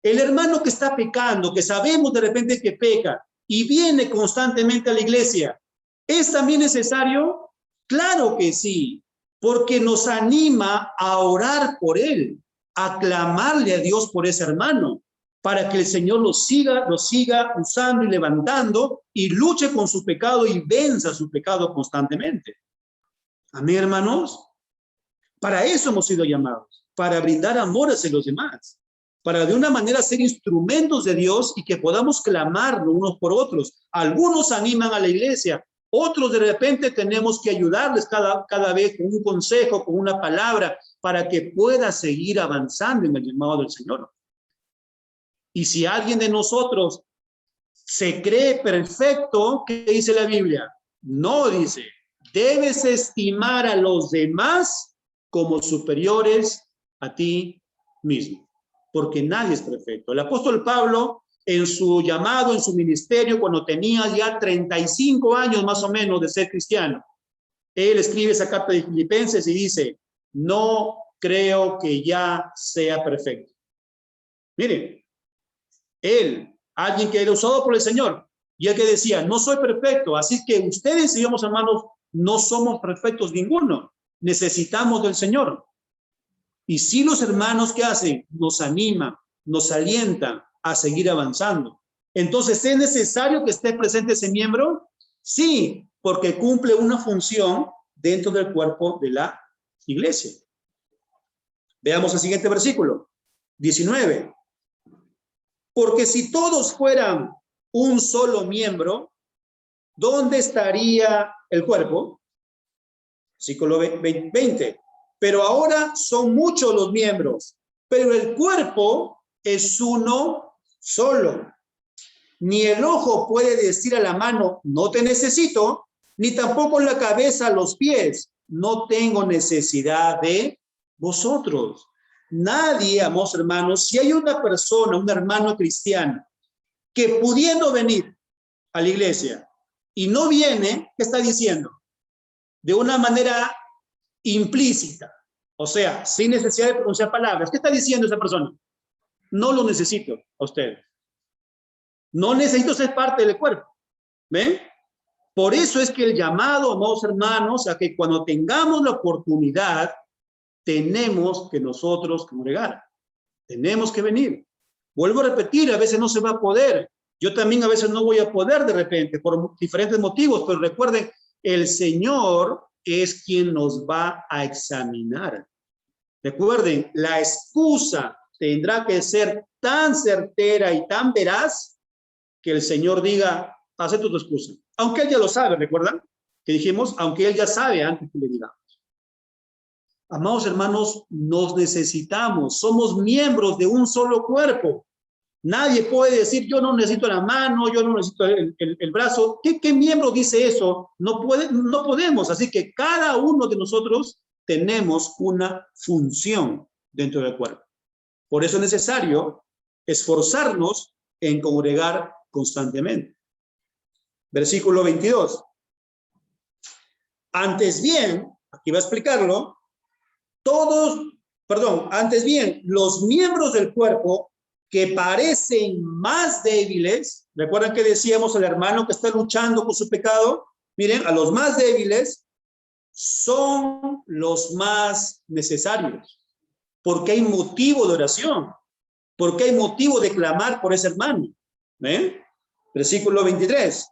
El hermano que está pecando, que sabemos de repente que peca y viene constantemente a la iglesia, ¿es también necesario? Claro que sí, porque nos anima a orar por él, a clamarle a Dios por ese hermano, para que el Señor lo siga usando y levantando y luche con su pecado y venza su pecado constantemente. Amén, hermanos. Para eso hemos sido llamados, para brindar amor hacia los demás, para de una manera ser instrumentos de Dios y que podamos clamarlo unos por otros. Algunos animan a la iglesia, otros de repente tenemos que ayudarles cada vez con un consejo, con una palabra, para que pueda seguir avanzando en el llamado del Señor. Y si alguien de nosotros se cree perfecto, ¿qué dice la Biblia? No, dice, debes estimar a los demás como superiores a ti mismo, porque nadie es perfecto. El apóstol Pablo, en su llamado, en su ministerio, cuando tenía ya 35 años más o menos de ser cristiano, él escribe esa carta de Filipenses y dice, no creo que ya sea perfecto. Miren, él, alguien que era usado por el Señor, y el que decía, no soy perfecto, así que ustedes, digamos, hermanos, no somos perfectos ninguno, necesitamos del Señor. Y si los hermanos que hacen nos animan, nos alientan a seguir avanzando. Entonces, ¿es necesario que esté presente ese miembro? Sí, porque cumple una función dentro del cuerpo de la iglesia. Veamos el siguiente versículo, 19. Porque si todos fueran un solo miembro, ¿dónde estaría el cuerpo? Versículo 20. Pero ahora son muchos los miembros, pero el cuerpo es uno solo. Ni el ojo puede decir a la mano, no te necesito, ni tampoco la cabeza a los pies, no tengo necesidad de vosotros. Nadie, amados hermanos, si hay una persona, un hermano cristiano, que pudiendo venir a la iglesia y no viene, ¿qué está diciendo? De una manera implícita, o sea, sin necesidad de pronunciar palabras. ¿Qué está diciendo esa persona? No lo necesito a ustedes. No necesito ser parte del cuerpo. ¿Ven? Por eso es que el llamado, amados hermanos, a que cuando tengamos la oportunidad, tenemos que nosotros congregar. Tenemos que venir. Vuelvo a repetir, a veces no se va a poder. Yo también a veces no voy a poder de repente, por diferentes motivos, pero recuerden, el Señor es quien nos va a examinar. Recuerden, la excusa tendrá que ser tan certera y tan veraz que el Señor diga, acepto tu excusa. Aunque Él ya lo sabe, ¿recuerdan? Que dijimos, aunque Él ya sabe antes que le digamos. Amados hermanos, nos necesitamos, somos miembros de un solo cuerpo. Nadie puede decir, yo no necesito la mano, yo no necesito el brazo. ¿Qué miembro dice eso? No podemos. Así que cada uno de nosotros tenemos una función dentro del cuerpo. Por eso es necesario esforzarnos en congregar constantemente. Versículo 22. Antes bien, aquí va a explicarlo, antes bien, los miembros del cuerpo que parecen más débiles, ¿recuerdan que decíamos al hermano que está luchando con su pecado? Miren, a los más débiles son los más necesarios, porque hay motivo de oración, porque hay motivo de clamar por ese hermano. ¿Ven? Versículo 23.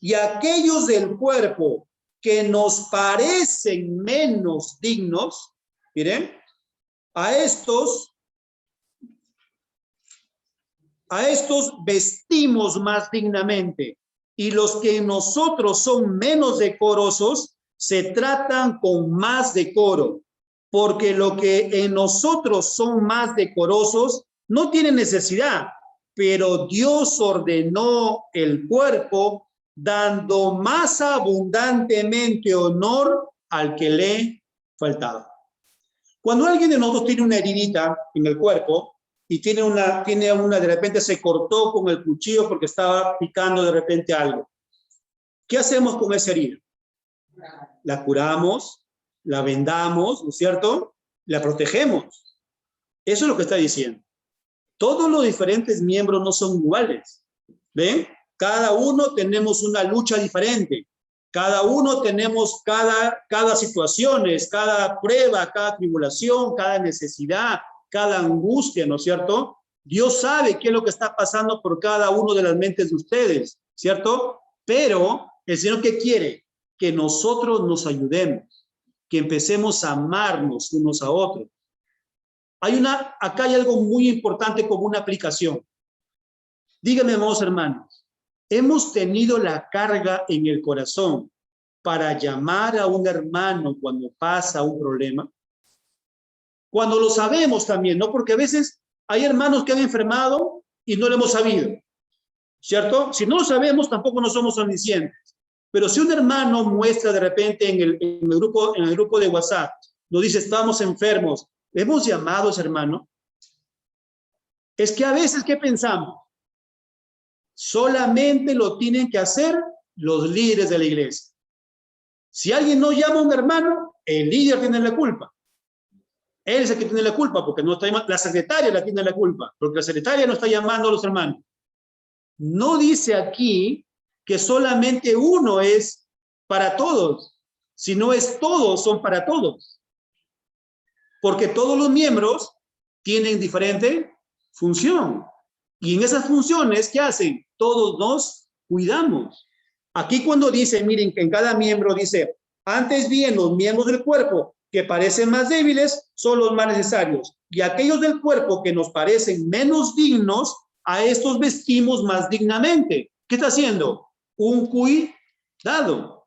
Y aquellos del cuerpo que nos parecen menos dignos, miren, a estos vestimos más dignamente, y los que en nosotros son menos decorosos se tratan con más decoro, porque lo que en nosotros son más decorosos no tienen necesidad, pero Dios ordenó el cuerpo dando más abundantemente honor al que le faltaba. Cuando alguien de nosotros tiene una heridita en el cuerpo y tiene una de repente se cortó con el cuchillo porque estaba picando de repente algo, ¿qué hacemos con esa herida? La curamos, la vendamos, ¿no es cierto? La protegemos. Eso es lo que está diciendo. Todos los diferentes miembros no son iguales. ¿Ven? Cada uno tenemos una lucha diferente. Cada uno tenemos cada situaciones, cada prueba, cada tribulación, cada necesidad, cada angustia, ¿no es cierto? Dios sabe qué es lo que está pasando por cada uno de las mentes de ustedes, ¿cierto? Pero el Señor, ¿qué quiere? Que nosotros nos ayudemos, que empecemos a amarnos unos a otros. Acá hay algo muy importante como una aplicación. Díganme, amados hermanos, ¿hemos tenido la carga en el corazón para llamar a un hermano cuando pasa un problema? Cuando lo sabemos también, ¿no? Porque a veces hay hermanos que han enfermado y no lo hemos sabido, ¿cierto? Si no lo sabemos, tampoco no somos omniscientes. Pero si un hermano muestra de repente en el grupo de WhatsApp, nos dice, estamos enfermos, ¿hemos llamado a ese hermano? Es que a veces, ¿qué pensamos? Solamente lo tienen que hacer los líderes de la iglesia. Si alguien no llama a un hermano, el líder tiene la culpa. Él es el que tiene la culpa, porque no está llamando. La secretaria la tiene la culpa, porque la secretaria no está llamando a los hermanos. No dice aquí que solamente uno es para todos, sino es todos son para todos. Porque todos los miembros tienen diferente función. Y en esas funciones, ¿qué hacen? Todos nos cuidamos. Aquí cuando dice, miren, que en cada miembro dice, antes bien, los miembros del cuerpo que parecen más débiles son los más necesarios. Y aquellos del cuerpo que nos parecen menos dignos, a estos vestimos más dignamente. ¿Qué está haciendo? Un cuidado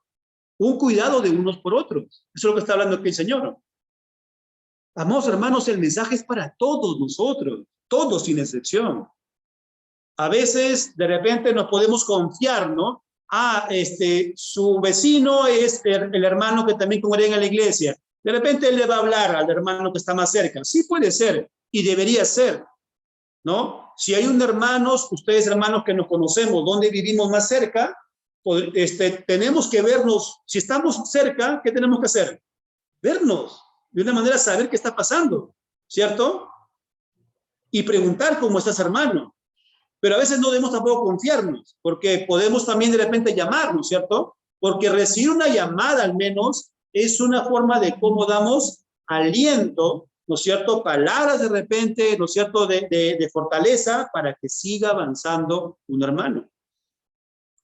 de unos por otros. Eso es lo que está hablando aquí el Señor. Amados hermanos, el mensaje es para todos nosotros, todos sin excepción. A veces, de repente, nos podemos confiar, ¿no? Su vecino es el hermano que también congrega en la iglesia. De repente, él le va a hablar al hermano que está más cerca. Sí puede ser, y debería ser, ¿no? Si hay un hermano, ustedes hermanos que nos conocemos, donde vivimos más cerca, pues, tenemos que vernos. Si estamos cerca, ¿qué tenemos que hacer? Vernos. De una manera saber qué está pasando, ¿cierto? Y preguntar cómo estás, hermano. Pero a veces no debemos tampoco confiarnos, porque podemos también de repente llamarnos, ¿cierto? Porque recibir una llamada al menos es una forma de cómo damos aliento, ¿no es cierto? Palabras de repente, ¿no es cierto? De fortaleza para que siga avanzando un hermano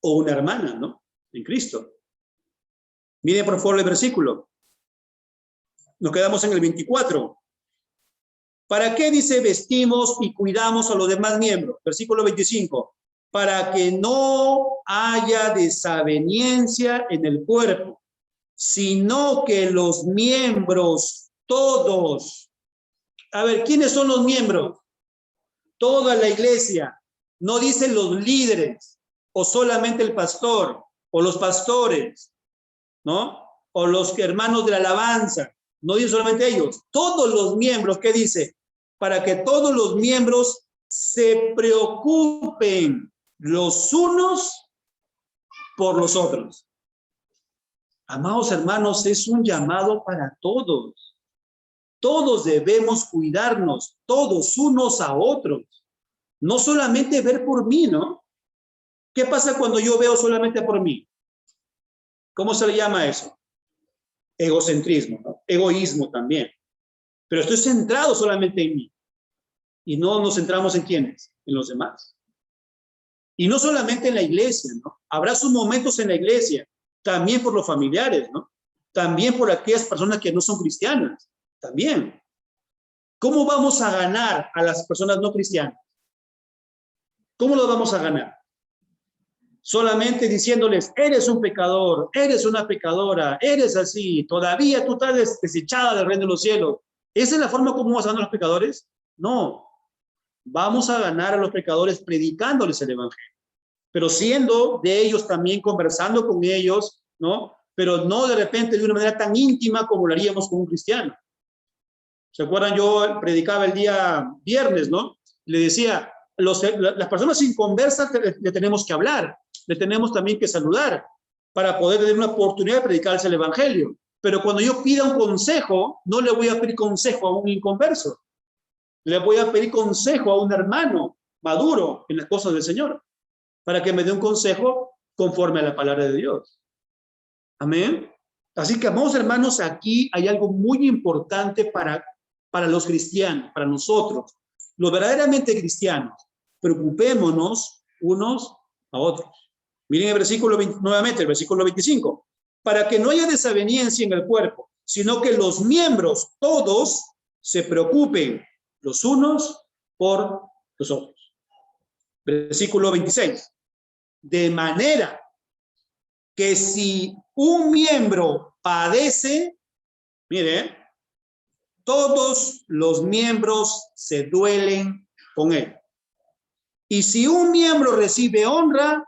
o una hermana, ¿no? En Cristo. Miren por favor el versículo. Nos quedamos en el 24. ¿Para qué dice vestimos y cuidamos a los demás miembros? Versículo 25. Para que no haya desaveniencia en el cuerpo, sino que los miembros todos. A ver, ¿quiénes son los miembros? Toda la iglesia. No dicen los líderes, o solamente el pastor, o los pastores, ¿no? O los hermanos de la alabanza. No dice solamente ellos, todos los miembros, ¿qué dice? Para que todos los miembros se preocupen los unos por los otros. Amados hermanos, es un llamado para todos. Todos debemos cuidarnos, todos unos a otros. No solamente ver por mí, ¿no? ¿Qué pasa cuando yo veo solamente por mí? ¿Cómo se le llama eso? Egocentrismo, ¿no? Egoísmo también. Pero estoy centrado solamente en mí. Y no nos centramos en quiénes, en los demás. Y no solamente en la iglesia, ¿no? Habrá sus momentos en la iglesia, también por los familiares, ¿no? También por aquellas personas que no son cristianas, también. ¿Cómo vamos a ganar a las personas no cristianas? ¿Cómo lo vamos a ganar? Solamente diciéndoles, eres un pecador, eres una pecadora, eres así, todavía tú estás desechada del reino de los cielos. ¿Esa es la forma como vamos a ganar a los pecadores? No. Vamos a ganar a los pecadores predicándoles el evangelio, pero siendo de ellos también, conversando con ellos, ¿no? Pero no de repente de una manera tan íntima como lo haríamos con un cristiano. ¿Se acuerdan? Yo predicaba el día viernes, ¿no? Le decía, las personas sin conversa le tenemos que hablar, le tenemos también que saludar, para poder tener una oportunidad de predicarse el evangelio. Pero cuando yo pida un consejo, no le voy a pedir consejo a un inconverso. Le voy a pedir consejo a un hermano maduro en las cosas del Señor, para que me dé un consejo conforme a la palabra de Dios. Amén. Así que, amados hermanos, aquí hay algo muy importante para los cristianos, para nosotros, los verdaderamente cristianos. Preocupémonos unos a otros. Miren el versículo 20, nuevamente, el versículo 25. Para que no haya desaveniencia en el cuerpo, sino que los miembros todos se preocupen los unos por los otros. Versículo 26. De manera que si un miembro padece, mire, todos los miembros se duelen con él. Y si un miembro recibe honra,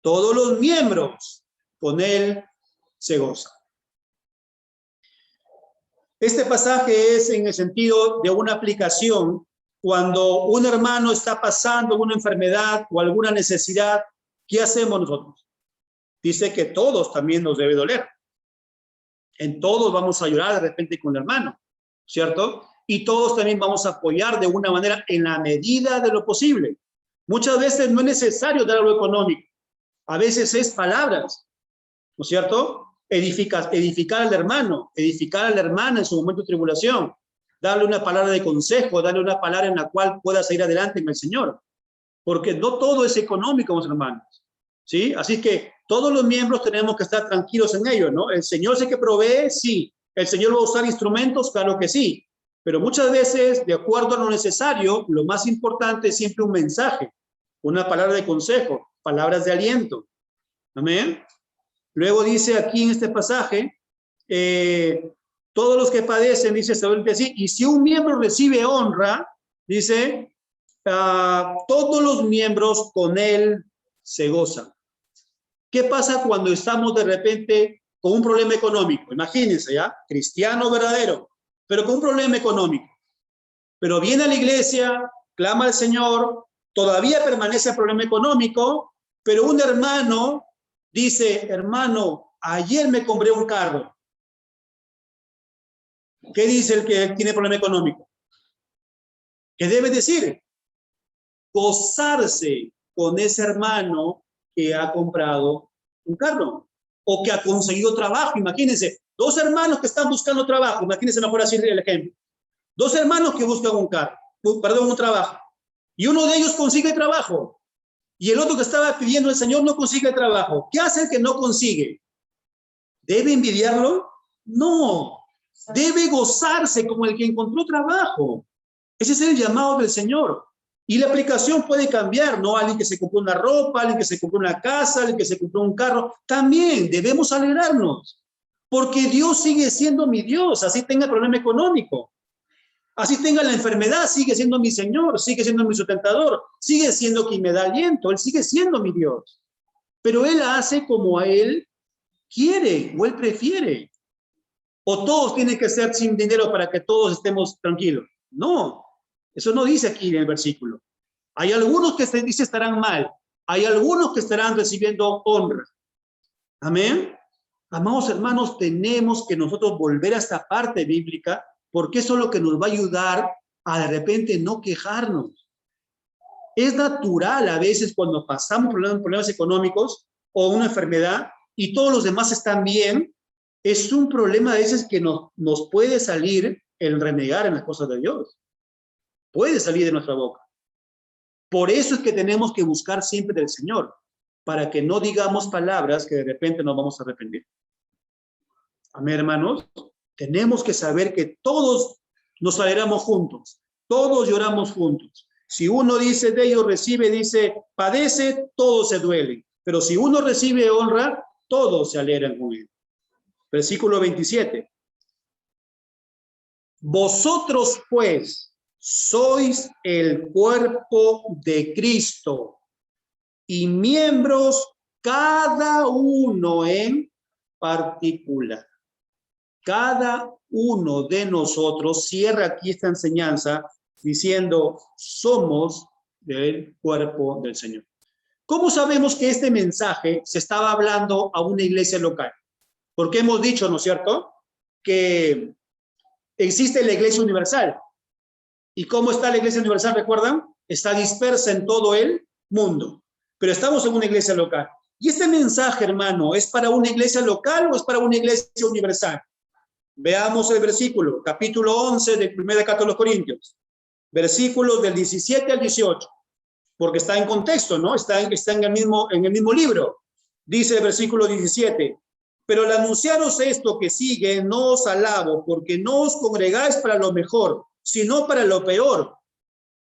todos los miembros con él se gozan. Este pasaje es en el sentido de una aplicación cuando un hermano está pasando una enfermedad o alguna necesidad. ¿Qué hacemos nosotros? Dice que todos también nos debe doler. En todos vamos a llorar de repente con el hermano, ¿cierto? Y todos también vamos a apoyar de una manera en la medida de lo posible. Muchas veces no es necesario dar algo económico. A veces es palabras, ¿no es cierto? Edificar al hermano, edificar a la hermana en su momento de tribulación, darle una palabra de consejo, darle una palabra en la cual pueda seguir adelante en el Señor. Porque no todo es económico, mis hermanos, ¿sí? Así que todos los miembros tenemos que estar tranquilos en ello, ¿no? El Señor sé que provee, sí. El Señor va a usar instrumentos, claro que sí. Pero muchas veces, de acuerdo a lo necesario, lo más importante es siempre un mensaje, una palabra de consejo, palabras de aliento. Amén. Luego dice aquí en este pasaje, todos los que padecen, dice así, y si un miembro recibe honra, dice, todos los miembros con él se gozan. ¿Qué pasa cuando estamos de repente con un problema económico? Imagínense, ¿ya? Cristiano verdadero, pero con un problema económico. Pero viene a la iglesia, clama al Señor, todavía permanece el problema económico, pero un hermano dice, hermano, ayer me compré un carro. ¿Qué dice el que tiene problema económico? ¿Qué debe decir? Gozarse con ese hermano que ha comprado un carro o que ha conseguido trabajo. Imagínense, dos hermanos que están buscando trabajo. Imagínense, mejor así el ejemplo. Dos hermanos que buscan un trabajo. Y uno de ellos consigue trabajo. Y el otro que estaba pidiendo al Señor no consigue trabajo. ¿Qué hace el que no consigue? ¿Debe envidiarlo? No. Debe gozarse como el que encontró trabajo. Ese es el llamado del Señor. Y la aplicación puede cambiar, ¿no? Alguien que se compró una ropa, alguien que se compró una casa, alguien que se compró un carro. También debemos alegrarnos. Porque Dios sigue siendo mi Dios, así tenga problema económico. Así tenga la enfermedad, sigue siendo mi Señor, sigue siendo mi sustentador, sigue siendo quien me da aliento, Él sigue siendo mi Dios. Pero Él hace como a Él quiere o Él prefiere. O todos tienen que ser sin dinero para que todos estemos tranquilos. No, eso no dice aquí en el versículo. Hay algunos que se dice estarán mal, hay algunos que estarán recibiendo honra. Amén. Amados hermanos, tenemos que nosotros volver a esta parte bíblica, porque eso es lo que nos va a ayudar a de repente no quejarnos. Es natural a veces cuando pasamos problemas económicos o una enfermedad y todos los demás están bien, es un problema a veces que nos puede salir el renegar en las cosas de Dios. Puede salir de nuestra boca. Por eso es que tenemos que buscar siempre del Señor, para que no digamos palabras que de repente nos vamos a arrepentir. Amén, hermanos. Tenemos que saber que todos nos alegramos juntos, todos lloramos juntos. Si uno dice de ellos recibe, dice padece, todos se duelen. Pero si uno recibe honra, todos se alegran con él. Versículo 27. Vosotros pues sois el cuerpo de Cristo y miembros cada uno en particular. Cada uno de nosotros, cierra aquí esta enseñanza diciendo, somos del cuerpo del Señor. ¿Cómo sabemos que este mensaje se estaba hablando a una iglesia local? Porque hemos dicho, ¿no es cierto?, que existe la iglesia universal. ¿Y cómo está la iglesia universal? ¿Recuerdan? Está dispersa en todo el mundo. Pero estamos en una iglesia local. ¿Y este mensaje, hermano, es para una iglesia local o es para una iglesia universal? Veamos el versículo, capítulo 11 de 1 carta de los Corintios. Versículos del 17 al 18. Porque está en contexto, ¿no? Está en el mismo libro. Dice el versículo 17. Pero al anunciaros esto que sigue, no os alabo, porque no os congregáis para lo mejor, sino para lo peor.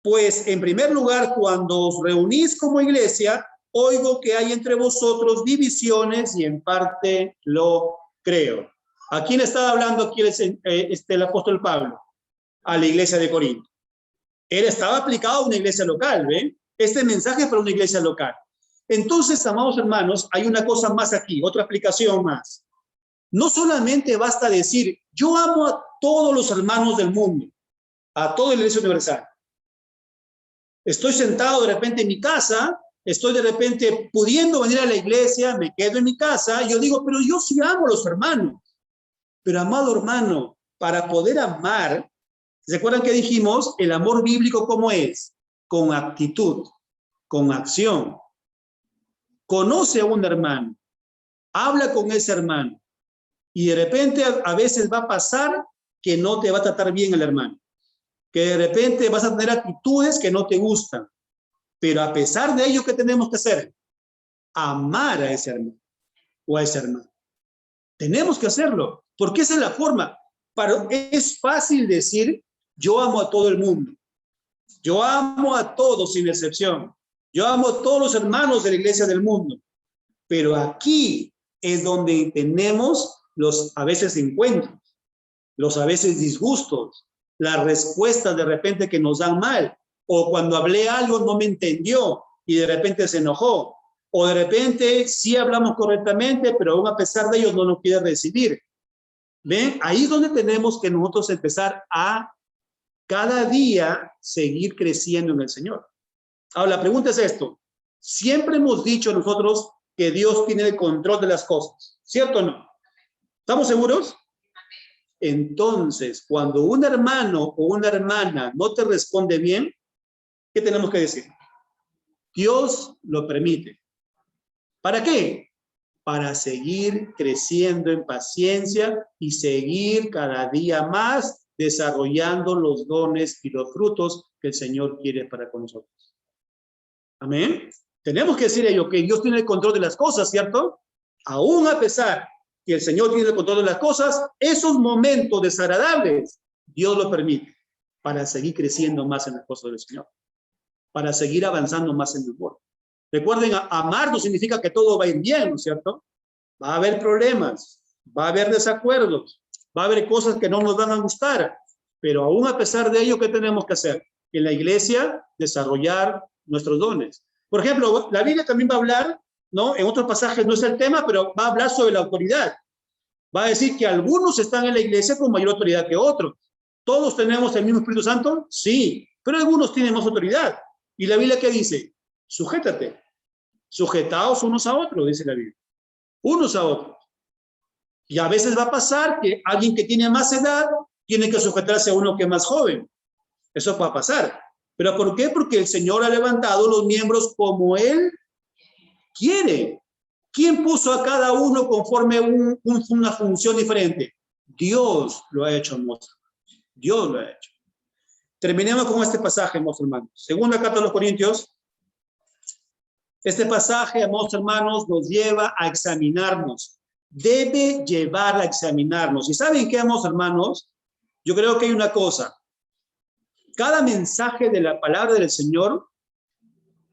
Pues, en primer lugar, cuando os reunís como iglesia, oigo que hay entre vosotros divisiones y en parte lo creo. ¿A quién estaba hablando aquí el apóstol Pablo? A la iglesia de Corinto. Él estaba aplicado a una iglesia local, ¿ven? Este mensaje es para una iglesia local. Entonces, amados hermanos, hay una cosa más aquí, otra aplicación más. No solamente basta decir, yo amo a todos los hermanos del mundo, a toda la iglesia universal. Estoy sentado de repente en mi casa, estoy de repente pudiendo venir a la iglesia, me quedo en mi casa, y yo digo, pero yo sí amo a los hermanos. Pero, amado hermano, para poder amar, ¿se acuerdan que dijimos? El amor bíblico, ¿cómo es? Con actitud, con acción. Conoce a un hermano, habla con ese hermano, y de repente a veces va a pasar que no te va a tratar bien el hermano, que de repente vas a tener actitudes que no te gustan, pero a pesar de ello, ¿qué tenemos que hacer? Amar a ese hermano o a esa hermana. Tenemos que hacerlo, porque esa es la forma. Es fácil decir, yo amo a todo el mundo, yo amo a todos sin excepción, yo amo a todos los hermanos de la iglesia del mundo, pero aquí es donde tenemos los a veces encuentros, los a veces disgustos, las respuestas de repente que nos dan mal, o cuando hablé algo no me entendió y de repente se enojó, o de repente sí hablamos correctamente, pero aún a pesar de ello no nos quiere recibir. ¿Ven? Ahí es donde tenemos que nosotros empezar a cada día seguir creciendo en el Señor. Ahora, la pregunta es esto. Siempre hemos dicho nosotros que Dios tiene el control de las cosas, ¿cierto o no? ¿Estamos seguros? Entonces, cuando un hermano o una hermana no te responde bien, ¿qué tenemos que decir? Dios lo permite. ¿Para qué? Para seguir creciendo en paciencia y seguir cada día más desarrollando los dones y los frutos que el Señor quiere para con nosotros. Amén. Tenemos que decir ello, que Dios tiene el control de las cosas, ¿cierto? Aún a pesar que el Señor tiene el control de las cosas, esos momentos desagradables, Dios lo permite para seguir creciendo más en las cosas del Señor, para seguir avanzando más en el amor. Recuerden, amar no significa que todo va a ir bien, ¿no es cierto? Va a haber problemas, va a haber desacuerdos, va a haber cosas que no nos van a gustar, pero aún a pesar de ello, ¿qué tenemos que hacer? En la iglesia, desarrollar nuestros dones. Por ejemplo, la Biblia también va a hablar, ¿no? En otros pasajes no es el tema, pero va a hablar sobre la autoridad. Va a decir que algunos están en la iglesia con mayor autoridad que otros. ¿Todos tenemos el mismo Espíritu Santo? Sí, pero algunos tienen más autoridad. ¿Y la Biblia qué dice? Sujétate. Sujetaos unos a otros, dice la Biblia. Unos a otros. Y a veces va a pasar que alguien que tiene más edad tiene que sujetarse a uno que es más joven. Eso va a pasar. ¿Pero por qué? Porque el Señor ha levantado los miembros como Él quiere. ¿Quién puso a cada uno conforme una función diferente? Dios lo ha hecho, hermanos. Dios lo ha hecho. Terminemos con este pasaje, hermanos. Segunda carta de los Corintios. Este pasaje, amados hermanos, nos lleva a examinarnos. Debe llevar a examinarnos. ¿Y saben qué, amados hermanos? Yo creo que hay una cosa. Cada mensaje de la palabra del Señor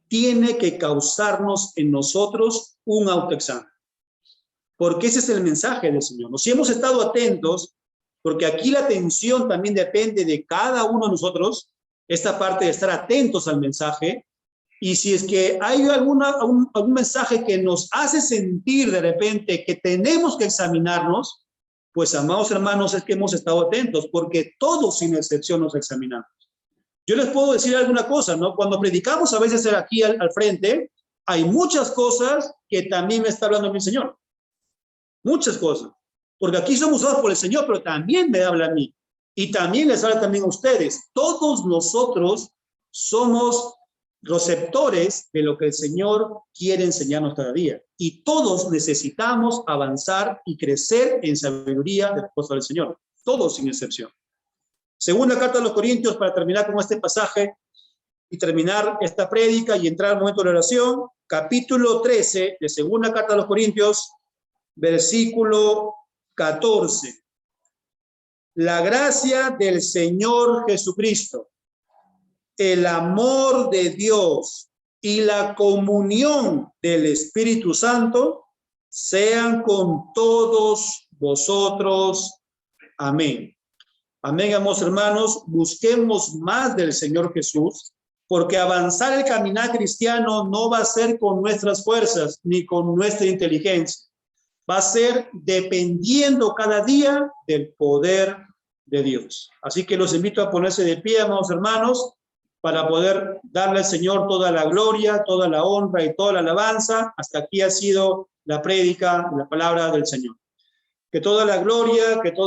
tiene que causarnos en nosotros un autoexamen. Porque ese es el mensaje del Señor. Si hemos estado atentos, porque aquí la atención también depende de cada uno de nosotros, esta parte de estar atentos al mensaje. Y si es que hay algún mensaje que nos hace sentir de repente que tenemos que examinarnos, pues, amados hermanos, es que hemos estado atentos, porque todos sin excepción nos examinamos. Yo les puedo decir alguna cosa, ¿no? Cuando predicamos a veces aquí al frente, hay muchas cosas que también me está hablando mi Señor. Muchas cosas. Porque aquí somos usados por el Señor, pero también me habla a mí. Y también les habla también a ustedes. Todos nosotros somos receptores de lo que el Señor quiere enseñarnos cada día. Y todos necesitamos avanzar y crecer en sabiduría de la cosa del Señor. Todos sin excepción. Segunda carta a los Corintios, para terminar con este pasaje y terminar esta prédica y entrar al momento de oración. Capítulo 13 de segunda carta a los Corintios, versículo 14. La gracia del Señor Jesucristo, el amor de Dios y la comunión del Espíritu Santo sean con todos vosotros. Amén. Amén, amados hermanos. Busquemos más del Señor Jesús, porque avanzar el caminar cristiano no va a ser con nuestras fuerzas ni con nuestra inteligencia. Va a ser dependiendo cada día del poder de Dios. Así que los invito a ponerse de pie, amados hermanos, para poder darle al Señor toda la gloria, toda la honra y toda la alabanza. Hasta aquí ha sido la prédica, la palabra del Señor. Que toda la gloria, que todo